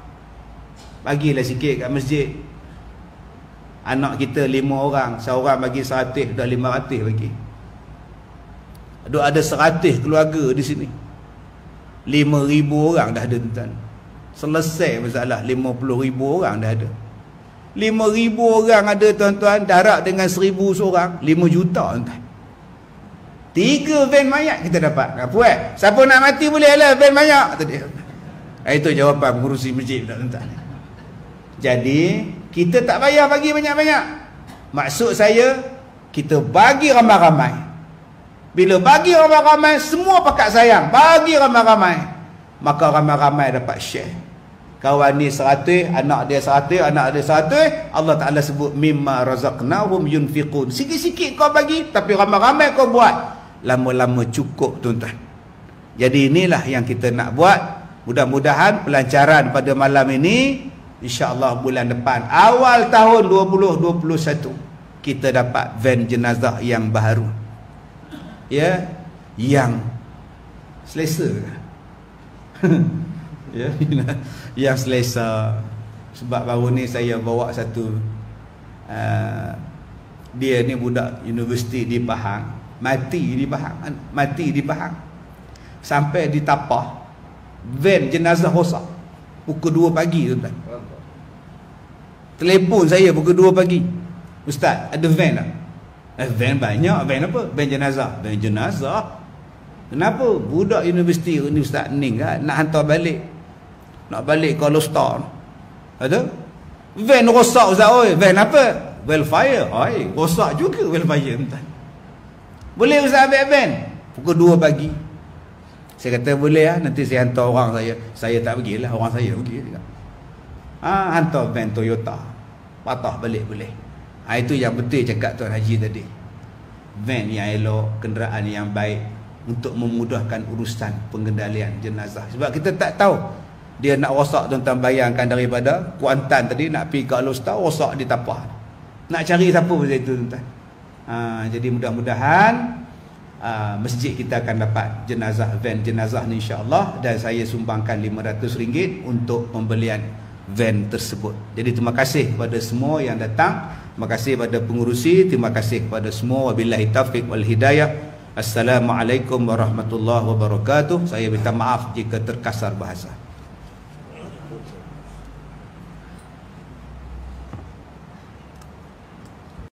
Bagilah sikit kat masjid. Anak kita 5 orang, seorang bagi 100, dah 500 bagi. Ada 100 keluarga di sini. 5,000 orang dah ada tuan. Selesai masalah, 50,000 orang dah ada. 5,000 orang ada tuan-tuan, darab dengan 1,000 seorang, 5 juta tuan. 3 van mayat kita dapat. Puas. Siapa nak mati boleh lah van mayat tadi. Itu jawapan pengurusi masjid tuan-tuan. Jadi kita tak payah bagi banyak-banyak. Maksud saya, kita bagi ramai-ramai. Bila bagi ramai-ramai, semua pakat sayang, bagi ramai-ramai, maka ramai-ramai dapat share. Kawan ni 100, anak dia 100, anak dia 100. Allah Ta'ala sebut mimma razaqnahum yunfiqun. Sikit-sikit kau bagi, tapi ramai-ramai kau buat. Lama-lama cukup tuan-tuan. Jadi inilah yang kita nak buat. Mudah-mudahan pelancaran pada malam ini, insya-Allah bulan depan, awal tahun 2021, kita dapat van jenazah yang baru. Ya, yang selesa. Ya, yang selesa. Sebab baru ni saya bawa satu dia ni budak universiti di Pahang, mati di Pahang sampai di Tapah, van jenazah rosak pukul 2 pagi tuan-tuan. Telefon saya pukul 2 pagi, ustaz ada van tak? Van banyak. Van apa? Van jenazah. Van jenazah. Kenapa? Budak universiti ni Ustaz Ning kan, nak hantar balik. Nak balik Kuala Star. Ada? Van rosak Ustaz. Oi, van apa? Welfare. Oi, rosak juga welfare tuan. Boleh Ustaz ambil van? Pukul 2 pagi. Saya kata boleh lah, nanti saya hantar orang saya. Saya tak pergilah, orang saya pergi juga. Hantar van Toyota. Patah balik boleh. Itu yang betul cakap Tuan Haji tadi. Van yang elok, kenderaan yang baik untuk memudahkan urusan pengendalian jenazah. Sebab kita tak tahu dia nak rosak, tuan-tuan bayangkan daripada Kuantan tadi nak pergi ke Alostar, rosak di Tapah. Nak cari siapa pasal itu tuan-tuan. Jadi mudah-mudahan masjid kita akan dapat jenazah, van jenazah ni insya-Allah, dan saya sumbangkan RM500 untuk pembelian van tersebut. Jadi terima kasih kepada semua yang datang. Terima kasih kepada pengurusi, terima kasih kepada semua. Wabillahi taufiq wal hidayah. Assalamualaikum warahmatullahi wabarakatuh. Saya minta maaf jika terkasar bahasa.